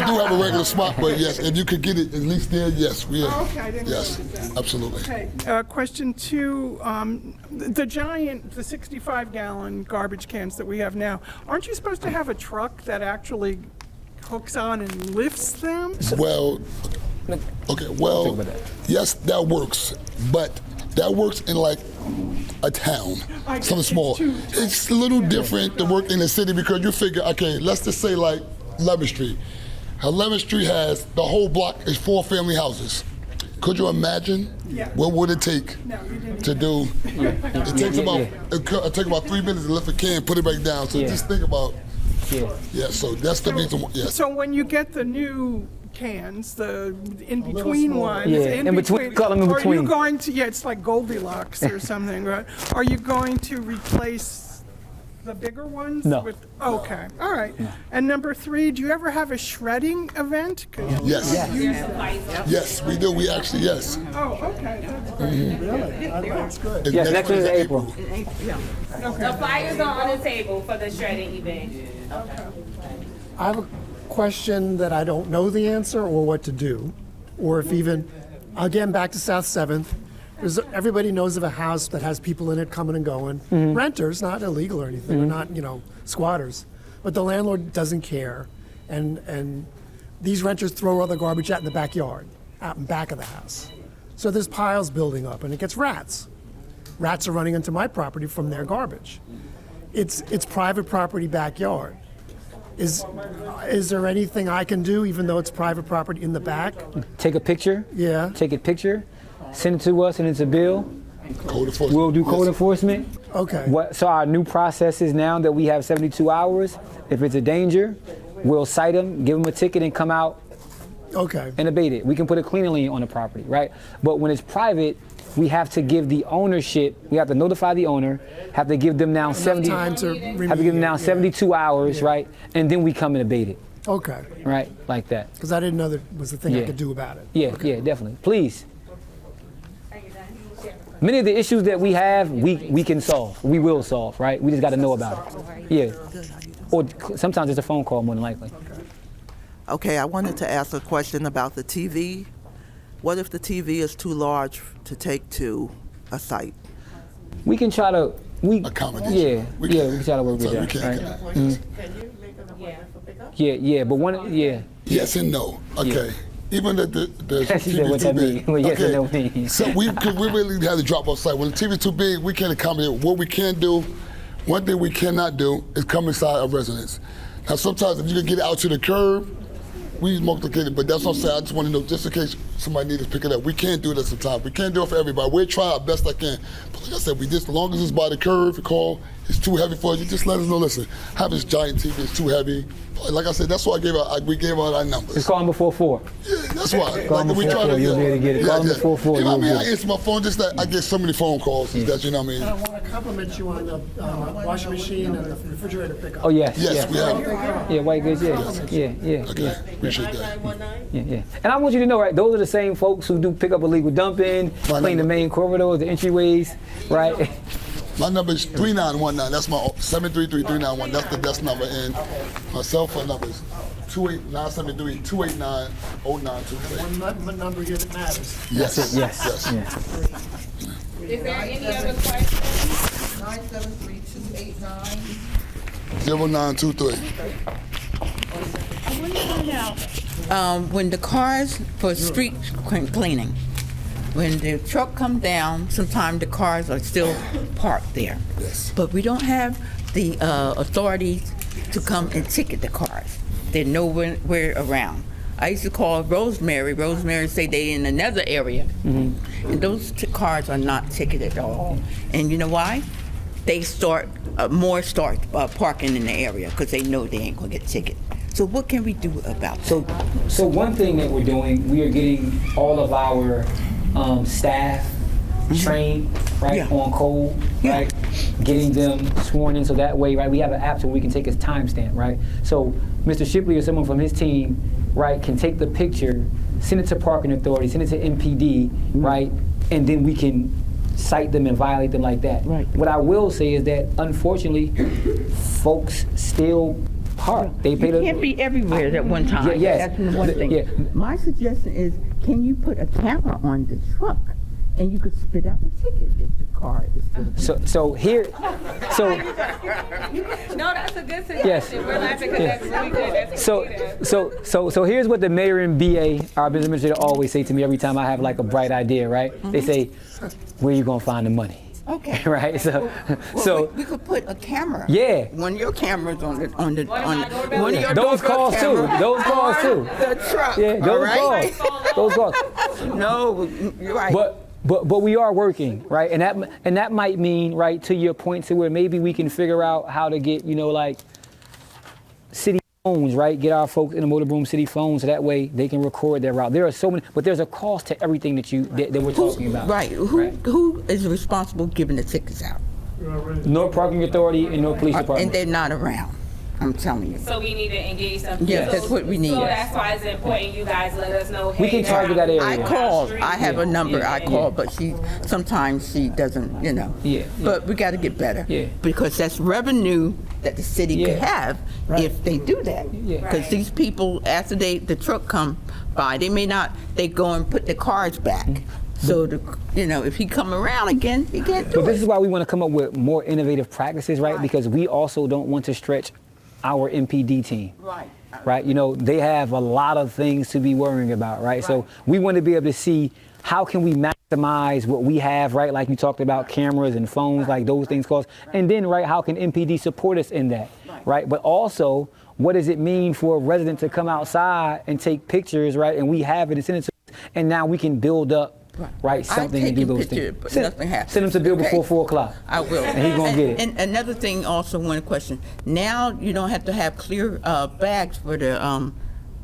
do have a regular spot, but yes, if you could get it at least there, yes, we are. Okay, I didn't Yes, notice that. absolutely. Okay. Question 2, the 65-gallon garbage cans that we have now, aren't you supposed to have a truck that actually hooks on and lifts them? Well, okay, well, yes, that works, but that works in like a town, something small. It's a little different to work in the city because you figure, okay, let's just say like 11th Street. 11th Street has, the whole block is 4 family houses. Could you imagine what would it take to do? It takes about 3 minutes to lift a can, put it back down. So just think about, so that's the reason, yes. So when you get the new cans, the in-between ones, in between, call them in are between. you going to, it's like Goldilocks or something, right? Are you going to replace the bigger ones? No. Okay, all right. And number 3, do you ever have a shredding event? Yes. Yes, we do. We actually, yes. Oh, okay. That's good. Yes, next week is April. The flyers are on the table for the shredding event. I have a question that I don't know the answer or what to do, or if even, again, back to South 7th. Everybody knows of a house that has people in it coming and going. Renters, not illegal or anything, not, squatters. But the landlord doesn't care. And these renters throw all the garbage out in the backyard, out in back of the house. So there's piles building up and it gets rats. Rats are running into my property from their garbage. It's private property backyard. Is there anything I can do, even though it's private property in the back? Take a picture. Yeah. Take a picture. Send it to us, and it's a bill. Code enforcement. We'll do code enforcement. Okay. So our new process is now that we have 72 hours. If it's a danger, we'll cite them, give them a ticket, and come out. Okay. And abate it. We can put a cleaning lien on the property, right? But when it's private, we have to give the ownership, we have to notify the owner, have to give them now 70, time to have to give them now remediate, 72 hours, right? And then we come and abate it, Okay. right? Like that. Because I didn't know that was the thing I Yeah. could do about it. Yeah, yeah, definitely. Please. Many of the issues that we have, we can solve. We will solve, right? We just got to know about it. Yeah. Or sometimes it's a phone call, more than likely. Okay, I wanted to ask a question about the TV. What if the TV is too large to take to a site? We can try to, accommodate. yeah, we can try to work with that, right? Mhm. Yeah, but Yes and no. Okay. Even the She said, TV what too that big. mean? Well, yes and no mean. So we really have to drop off site. When the TV's too big, we can't accommodate. What we can do, one thing we cannot do is come inside a residence. Now sometimes if you can get out to the curb, we multiply it, but that's what I'm saying. I just want to know, just in case somebody needs to pick it up. We can't do that sometimes. We can't do it for everybody. We'll try our best I can. But like I said, as long as it's by the curb, you call, it's too heavy for you, just let us know, listen, have this giant TV, it's too heavy. Like I said, that's why we gave out our numbers. Just call them before 4. Yeah, that's why. Call them Like, we before try 4, to you'll be able to get it. Call them before 4, You know what I you'll mean? get I it. answer my phone, just that I get so many phone calls, that, you know what I mean? And I want to compliment you on the washing machine and the refrigerator pickup. Oh, yes. Yes, we have. Yeah, white goods, yeah. Okay, appreciate that. Yeah. And I want you to know, right, those are the same folks who do pick up illegal dumping, clean the main corridors, the entryways, right? My number is 3919. That's my 733-391. That's the desk number. And my cell phone number is 28973-289-0923. One number here that matters. Yes. That's it, yes. Yes. Is there any other questions? 0923. I want to find out, when the cars for street cleaning, when the truck comes down, sometimes the cars are still parked there. Yes. But we don't have the authorities to come and ticket the cars. They're nowhere around. I used to call Rosemary. Rosemary say they in another area, and those cars are not ticketed at all. And you know why? They start parking in the area because they know they ain't gonna get ticketed. So what can we do about that? So one thing that we're doing, we are getting all of our staff trained, right, on code, right, getting them sworn in so that way, right, we have an app so we can take a timestamp, right? So Mr. Shipley or someone from his team, right, can take the picture, send it to parking authority, send it to MPD, right, and then we can cite them and violate them like that. Right. What I will say is that unfortunately, folks still park. They pay You can't be everywhere at one time. Yes. That's one thing. My suggestion is, can you put a camera on the truck and you could spit out a ticket if the car is still. So here, so. No, that's a good suggestion. Yes. We're laughing because that's really good. That's So here's what the mayor and BA, our business administrator, always say to me every time I have like a bright idea, right? They say, where you gonna find the money? Okay. Right. So we could put a camera. Yeah. One of your cameras on one of your those calls too. Those calls too. The truck. Yeah. Those right? calls. Those calls. No, you're right. But we are working, right? And that might mean, right, to your point, to where maybe we can figure out how to get, like city phones, right? Get our folks in the motorboom city phones so that way they can record their route. There are so many, but there's a cost to everything that we're talking about. Right. Who is responsible giving the tickets out? North Parking Authority and North Police Department. And they're not around. I'm telling you. So we need to engage them. Yes, that's what we need. So that's why it's important you guys let us know. We can target that area. I called. I have a number. I called, but sometimes she doesn't. Yeah. But we got to get better. Yeah. Because that's revenue that the city could have if they do that. Because these people, after the truck come by, they go and put the cars back. So if he come around again, he can't do it. But this is why we want to come up with more innovative practices, right? Because we also don't want to stretch our MPD team. Right. They have a lot of things to be worrying about, right? So we want to be able to see how can we maximize what we have, right? Like you talked about cameras and phones, like those things cost. And then, right, how can MPD support us in that, right? But also, what does it mean for a resident to come outside and take pictures, right? And we have it and send it to us, and now we can build up, right, something and do those things. But nothing happens. Send them to Bill before 4 o'clock. I will. And he's going to get it. And another thing, also one question. Now you don't have to have clear bags for the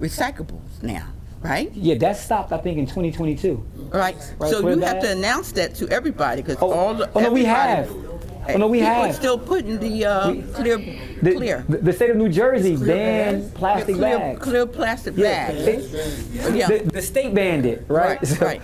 recyclables now, right? Yeah, that stopped, I think, in 2022. Right. So put it you have back. to announce that to everybody because no, we have. Oh, no, we people have. are still putting the clear. The state of New Jersey banned plastic bags. Clear plastic Yeah. bags. Yeah. The state banned it, right? Right.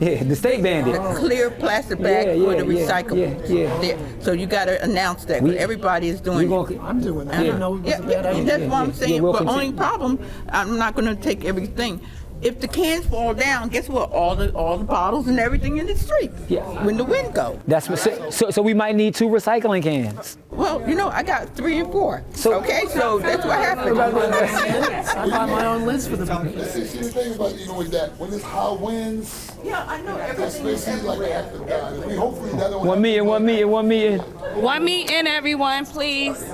Yeah, the state banned it. The clear plastic bag for the recyclable. Yeah. There. So you got to announce that. 'Cause everybody is doing it. I'm doing that. I didn't know it was a bad idea. That's what I'm saying. we'll But continue. only problem, I'm not going to take everything. If the cans fall down, guess what? All the bottles and everything in the street. Yeah. When the wind goes. That's what, so we might need 2 recycling cans. Well, I got 3 and 4. So so that's what happened. I buy my own list for the See, the thing about, is that when it's high winds, yeah, I know that's basically like an act of God. And hopefully that don't 1 million, 1 million, 1 million. 1 meeting, everyone, please.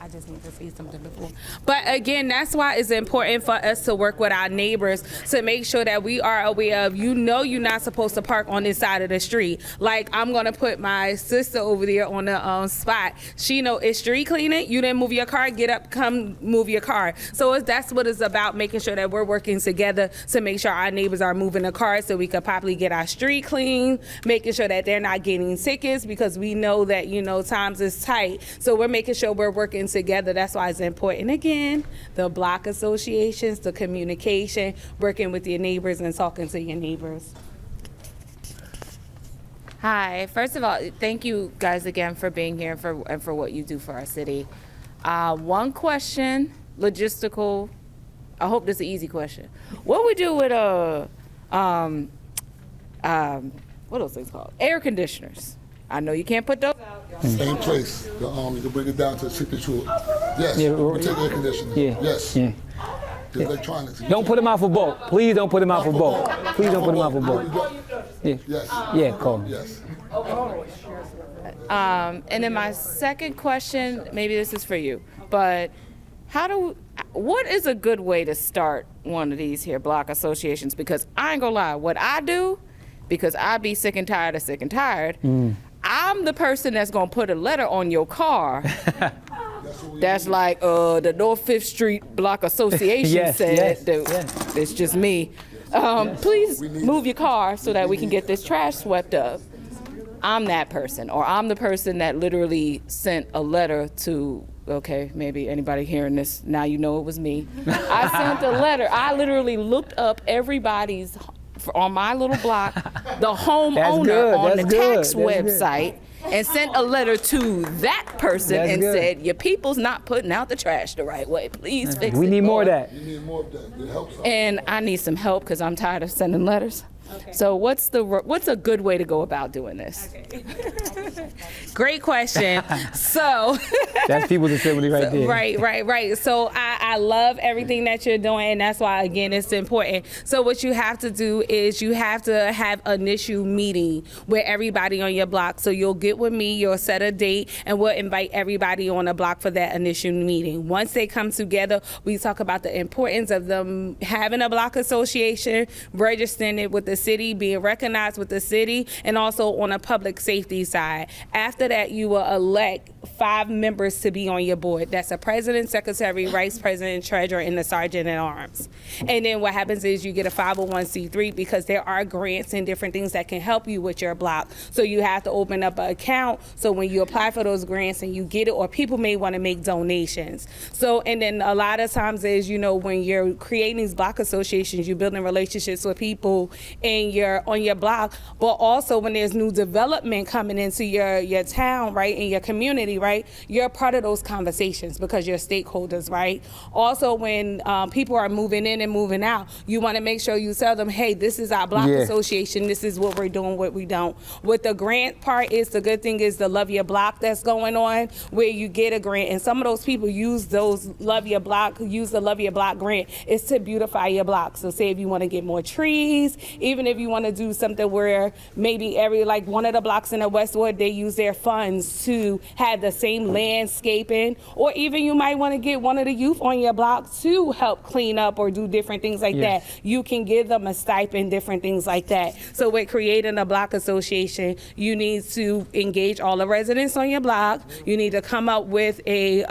I just need to see something before. But again, that's why it's important for us to work with our neighbors to make sure that we are aware of, you're not supposed to park on this side of the street. Like, I'm going to put my sister over there on the spot. She know it's street cleaning. You didn't move your car, get up, come move your car. So that's what it's about, making sure that we're working together to make sure our neighbors are moving the cars so we could probably get our street clean, making sure that they're not getting tickets because we know that, times is tight. So we're making sure we're working together. That's why it's important. Again, the block associations, the communication, working with your neighbors and talking to your neighbors. Hi. First of all, thank you guys again for being here and for what you do for our city. One question, logistical. I hope this is an easy question. What we do with what those things called? Air conditioners. I know you can't put those out. same place. You can bring it down to 62. Yes, Yeah, we take air conditioning. Yeah. Yes. Yeah. The electronics. Don't put them out for bulk. Please don't put them out for bulk. Please don't put them out for bulk. Yeah. Yes. Yeah, call. Yes. And then my second question, maybe this is for you, but what is a good way to start one of these here block associations? Because I ain't gonna lie, what I do, because I be sick and tired of sick and tired, I'm the person that's gonna put a letter on your car that's like the North 5th Street Block Association said. It's just me. Please move your car so that we can get this trash swept up. I'm that person, or I'm the person that literally sent a letter to, okay, maybe anybody hearing this, now you know it was me. I sent a letter. I literally looked up everybody's, on my little block, the homeowner on the tax website, and sent a letter to that person and said, your people's not putting out the trash the right way. Please fix it. We need more of that. You need more of that. It helps. And I need some help because I'm tired of sending letters. Okay. So what's a good way to go about doing this? Okay. Great question. So that's people's assembly right there. Right. So I love everything that you're doing, and that's why, again, it's important. So what you have to do is you have to have an initial meeting with everybody on your block. So you'll get with me, you'll set a date, and we'll invite everybody on the block for that initial meeting. Once they come together, we talk about the importance of them having a block association, registering it with the city, being recognized with the city, and also on a public safety side. After that, you will elect 5 members to be on your board. That's a president, secretary, vice president, treasurer, and the sergeant at arms. And then what happens is you get a 501c3 because there are grants and different things that can help you with your block. So you have to open up an account so when you apply for those grants and you get it, or people may want to make donations. So, and then a lot of times is, when you're creating these block associations, you're building relationships with people on your block, but also when there's new development coming into your town, right, in your community, right, you're part of those conversations because you're stakeholders, right? Also, when people are moving in and moving out, you want to make sure you tell them, hey, this is our block association, this is what we're doing, what we don't. What the grant part is, the good thing is the Love Your Block that's going on, where you get a grant, and some of those people use the Love Your Block grant is to beautify your block. So say if you want to get more trees, even if you want to do something where maybe like one of the blocks in the Westwood, they use their funds to have the same landscaping, or even you might want to get one of the youth on your block to help clean up or do different things like that. You can give them a stipend, different things like that. So with creating a block association, you need to engage all the residents on your block. You need to come up with a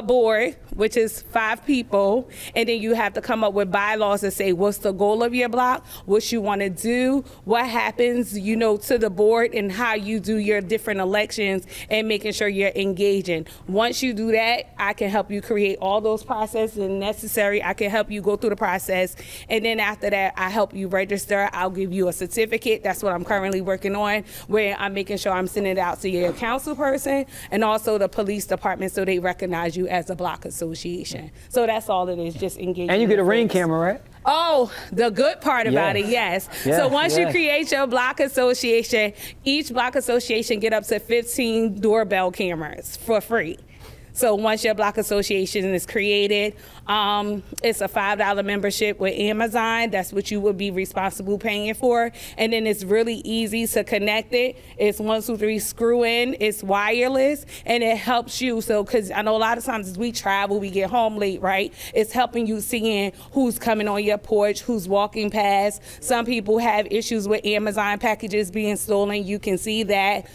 board which is 5 people, and then you have to come up with bylaws to say what's the goal of your block, what you want to do, what happens, to the board, and how you do your different elections, and making sure you're engaging. Once you do that, I can help you create all those processes necessary. I can help you go through the process, and then after that, I help you register. I'll give you a certificate. That's what I'm currently working on, where I'm making sure I'm sending it out to your council person and also the police department, so they recognize you as a block association. So that's all it is, just engaging. And you get a Ring folks. camera, right? Oh, the good part about it, yes. So once you create your block association, each block association get up to 15 doorbell cameras for free. So once your block association is created, it's a $5 membership with Amazon. That's what you would be responsible paying for. And then it's really easy to connect it. It's 1, 2, 3 screw in. It's wireless, and it helps you. So, because I know a lot of times as we travel, we get home late, right? It's helping you seeing who's coming on your porch, who's walking past. Some people have issues with Amazon packages being stolen. You can see that.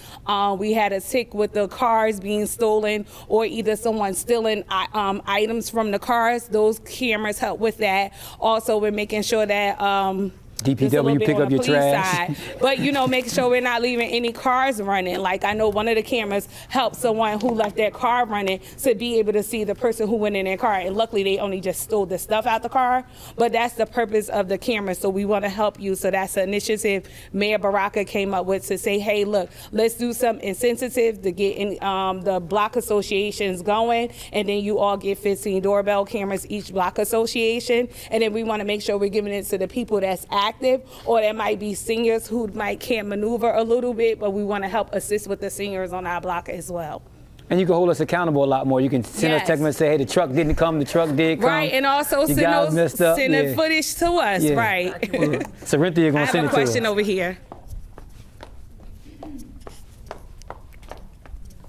We had a tick with the cars being stolen, or either someone stealing items from the cars. Those cameras help with that. Also, we're making sure that DPW pick up your trash. But making sure we're not leaving any cars running. Like, I know one of the cameras helped someone who left their car running to be able to see the person who went in their car. And luckily, they only just stole the stuff out the car. But that's the purpose of the camera. So we want to help you. So that's an initiative Mayor Baraka came up with to say, hey, look, let's do something incentive to get in, the block associations going. And then you all get 15 doorbell cameras each block association. And then we want to make sure we're giving it to the people that's active, or there might be seniors who can't maneuver a little bit, but we want to help assist with the seniors on our block as well. And you can hold us accountable a lot more. You can send us text message, say, hey, the truck didn't come, the truck did come. Right, and also send the footage to us, right. Cynthia going to send it to us. I have a question over here.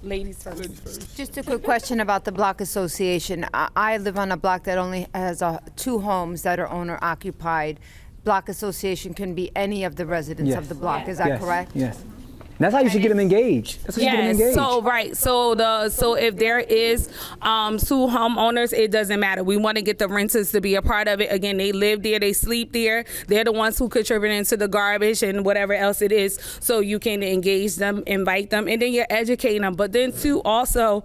Ladies first. Just a quick question about the block association. I live on a block that only has 2 homes that are owner occupied. Block association can be any of the residents of the block. Is that correct? Yes. And that's how you should get them engaged. That's how you get them engaged. So right. So if there is 2 homeowners, it doesn't matter. We want to get the renters to be a part of it. Again, they live there, they sleep there. They're the ones who contribute into the garbage and whatever else it is. So you can engage them, invite them, and then you're educating them. But then too, also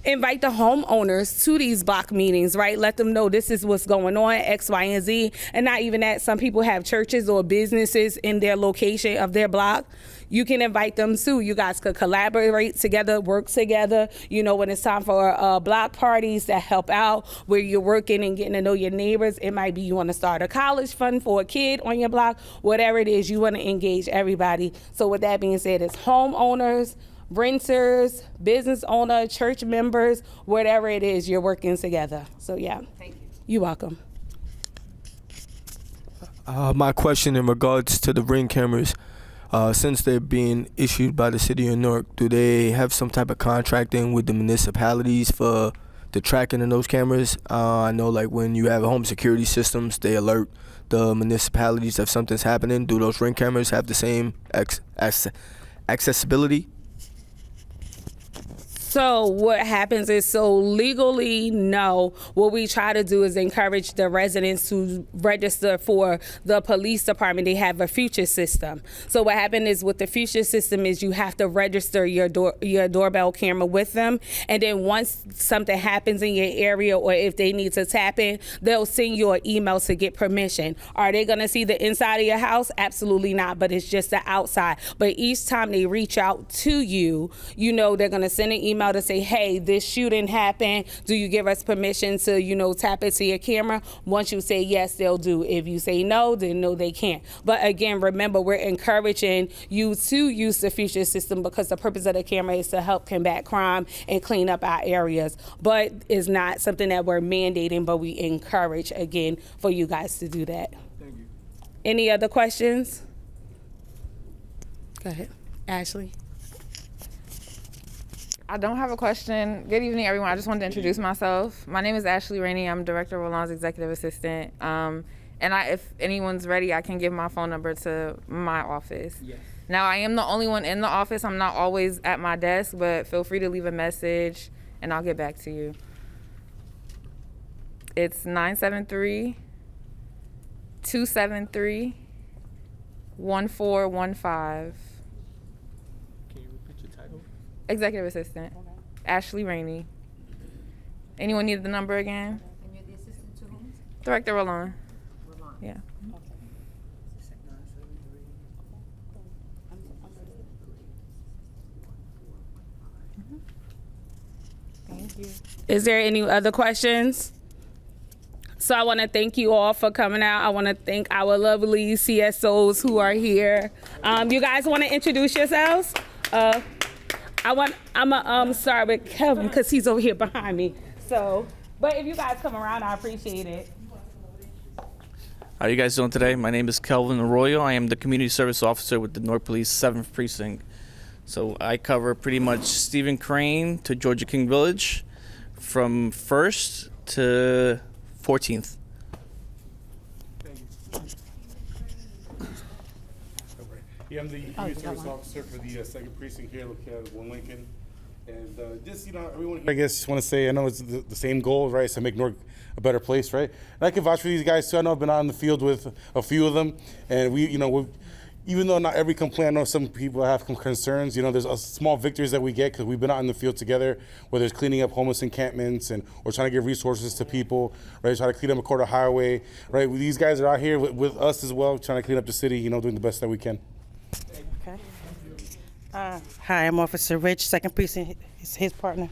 invite the homeowners to these block meetings, right? Let them know this is what's going on, X, Y, and Z. And not even that, some people have churches or businesses in their location of their block. You can invite them too. You guys could collaborate together, work together. When it's time for block parties that help out, where you're working and getting to know your neighbors. It might be you want to start a college fund for a kid on your block. Whatever it is, you want to engage everybody. So with that being said, it's homeowners, renters, business owner, church members, whatever it is, you're working together. So yeah. Thank you. You're welcome. My question in regards to the Ring cameras, since they're being issued by the city of Newark, do they have some type of contracting with the municipalities for the tracking of those cameras? I know like when you have home security systems, they alert the municipalities if something's happening. Do those Ring cameras have the same accessibility? So what happens is, so legally, no. What we try to do is encourage the residents to register for the police department. They have a future system. So what happened is with the future system is you have to register your doorbell camera with them. And then once something happens in your area, or if they need to tap in, they'll send you an email to get permission. Are they going to see the inside of your house? Absolutely not, but it's just the outside. But each time they reach out to you, they're going to send an email to say, hey, this shooting happened. Do you give us permission to, tap into your camera? Once you say yes, they'll do. If you say no, then no, they can't. But again, remember, we're encouraging you to use the future system because the purpose of the camera is to help combat crime and clean up our areas. But it's not something that we're mandating, but we encourage, again, for you guys to do that. Thank you. Any other questions? Go ahead. Ashley. I don't have a question. Good evening, everyone. I just wanted to introduce myself. My name is Ashley Rainey. I'm Director Roland's Executive Assistant. And if anyone's ready, I can give my phone number to my office. Yes. Now, I am the only one in the office. I'm not always at my desk, but feel free to leave a message, and I'll get back to you. It's 973-273-1415. Can you repeat your title? Executive Assistant. Ashley Rainey. Anyone need the number again? And you're the assistant to whom? Director Roland. Yeah. Thank you. Is there any other questions? So I want to thank you all for coming out. I want to thank our lovely CSOs who are here. You guys want to introduce yourselves? I'm sorry with Kevin because he's over here behind me. So, but if you guys come around, I appreciate it. How are you guys doing today? My name is Kelvin Arroyo. I am the Community Service Officer with the North Police 7th Precinct. So I cover pretty much Stephen Crane to Georgia King Village from 1st to 14th. Yeah, I'm the Community Service Officer for the 2nd Precinct here, located at 1 Lincoln. And just, everyone here, I guess, just want to say, I know it's the same goal, right? Is to make Newark a better place, right? And I can vouch for these guys, too. I know I've been out in the field with a few of them. And we, even though not every complaint, I know some people have concerns, there's small victories that we get because we've been out in the field together, whether it's cleaning up homeless encampments or trying to give resources to people, right? Trying to clean up a quarter highway, right? These guys are out here with us as well, trying to clean up the city, doing the best that we can. Okay. Hi, I'm Officer Rich, 2nd Precinct, his partner.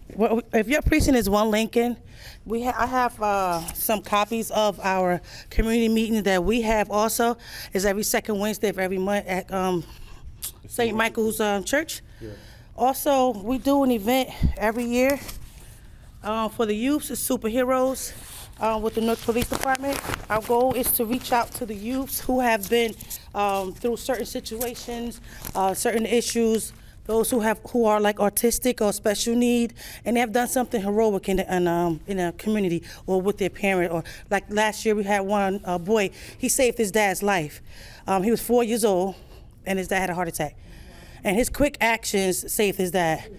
If your precinct is 1 Lincoln, I have some copies of our community meeting that we have also. It's every 2nd Wednesday of every month at St. Michael's Church. Yeah. Also, we do an event every year for the youth. It's Superheroes with the North Police Department. Our goal is to reach out to the youths who have been through certain situations, certain issues, those who are like autistic or special need, and they have done something heroic in a community or with their parent. Or like last year, we had one boy. He saved his dad's life. He was 4 years old, and his dad had a heart attack, and his quick actions saved his dad.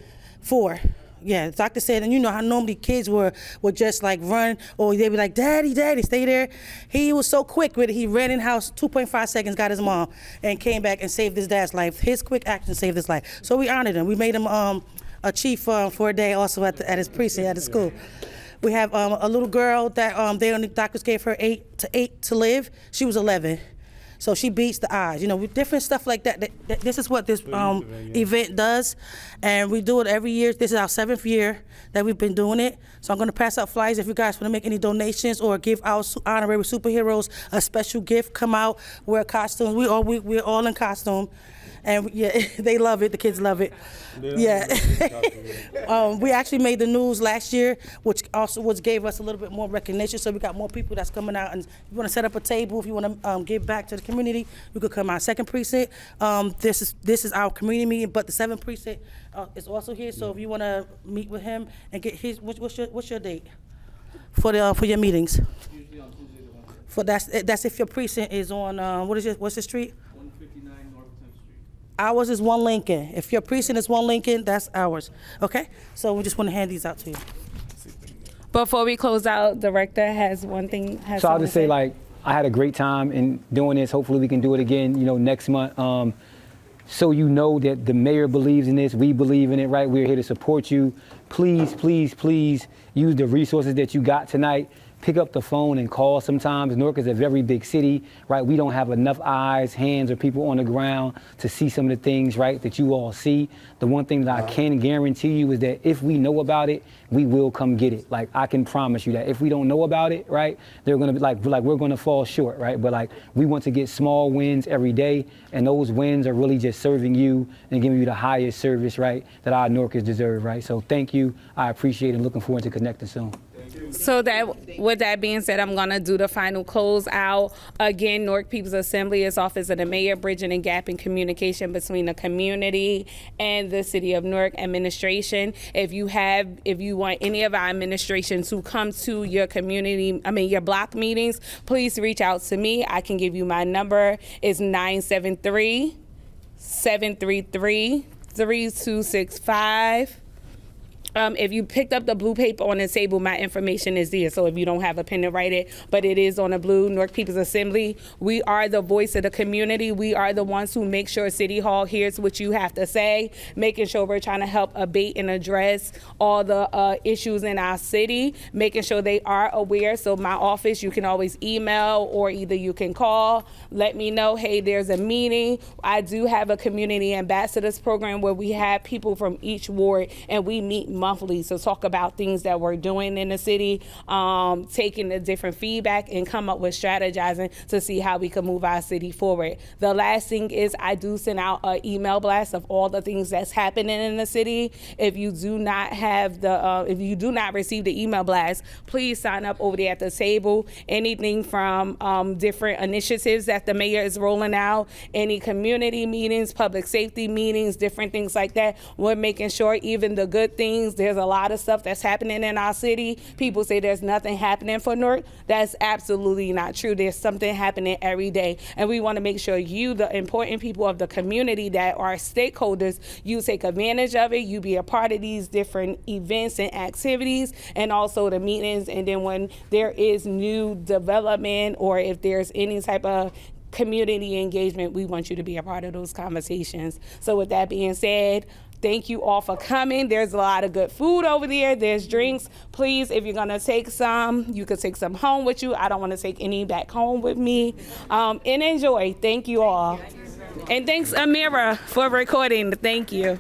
4. Yeah, the doctor said, and you know how normally kids would just like run, or they'd be like, Daddy, Daddy, stay there. He was so quick with it. He ran in house, 2.5 seconds, got his mom, and came back and saved his dad's life. His quick action saved his life. So we honored him. We made him a chief for a day also at his precinct, at his school. We have a little girl that the doctors gave her 8 to live. She was 11. So she beats the odds, with different stuff like that. This is what this event does, and we do it every year. This is our 7th year that we've been doing it. So I'm going to pass out flyers if you guys want to make any donations or give our honorary superheroes a special gift. Come out, wear costumes. We're all in costume. And yeah, they love it. The kids love it. Yeah. We actually made the news last year, which gave us a little bit more recognition. So we got more people that's coming out. And if you want to set up a table, if you want to give back to the community, you could come out. 2nd Precinct. This is our community meeting, but the 7th Precinct is also here. So if you want to meet with him and get his, what's your date for your meetings? Usually on Tuesday to Wednesday. For that's if your precinct is on what's the street? 159 North 10th Street. Ours is 1 Lincoln. If your precinct is 1 Lincoln, that's ours. Okay? So we just want to hand these out to you. Before we close out, Director has one thing. So I'll just say, I had a great time in doing this. Hopefully we can do it again, next month. So that the mayor believes in this, we believe in it, right? We're here to support you. Please, please, please use the resources that you got tonight. Pick up the phone and call sometimes. Newark is a very big city, right? We don't have enough eyes, hands, or people on the ground to see some of the things, right, that you all see. The one thing that I can guarantee you is that if we know about it, we will come get it. I can promise you that. If we don't know about it, right, they're gonna be we're gonna fall short, right? But we want to get small wins every day, and those wins are really just serving you and giving you the highest service, right, that our Newarkers deserve, right? So thank you. I appreciate it and looking forward to connecting soon. So that, with that being said, I'm gonna do the final close out. Again, Newark People's Assembly is Office of the Mayor, bridging the gap in communication between the community and the City of Newark administration. If you want any of our administration to come to your your block meetings, please reach out to me. I can give you my number. It's 973-733-3265. If you picked up the blue paper on the table, my information is there. So if you don't have a pen to write it, but it is on the blue, Newark People's Assembly, we are the voice of the community. We are the ones who make sure City Hall hears what you have to say, making sure we're trying to help abate and address all the issues in our city, making sure they are aware. So my office, you can always email or either you can call, let me know, hey, there's a meeting. I do have a community ambassadors program where we have people from each ward and we meet monthly to talk about things that we're doing in the city, taking the different feedback and come up with strategizing to see how we can move our city forward. The last thing is I do send out an email blast of all the things that's happening in the city. If you do not have if you do not receive the email blast, please sign up over there at the table. Anything from different initiatives that the mayor is rolling out, any community meetings, public safety meetings, different things like that. We're making sure even the good things, there's a lot of stuff that's happening in our city. People say there's nothing happening for Newark. That's absolutely not true. There's something happening every day. And we want to make sure you, the important people of the community that are stakeholders, you take advantage of it. You be a part of these different events and activities and also the meetings. And then when there is new development or if there's any type of community engagement, we want you to be a part of those conversations. So with that being said, thank you all for coming. There's a lot of good food over there. There's drinks. Please, if you're gonna take some, you could take some home with you. I don't wanna take any back home with me. And enjoy. Thank you all. And thanks, Amira, for recording. Thank you.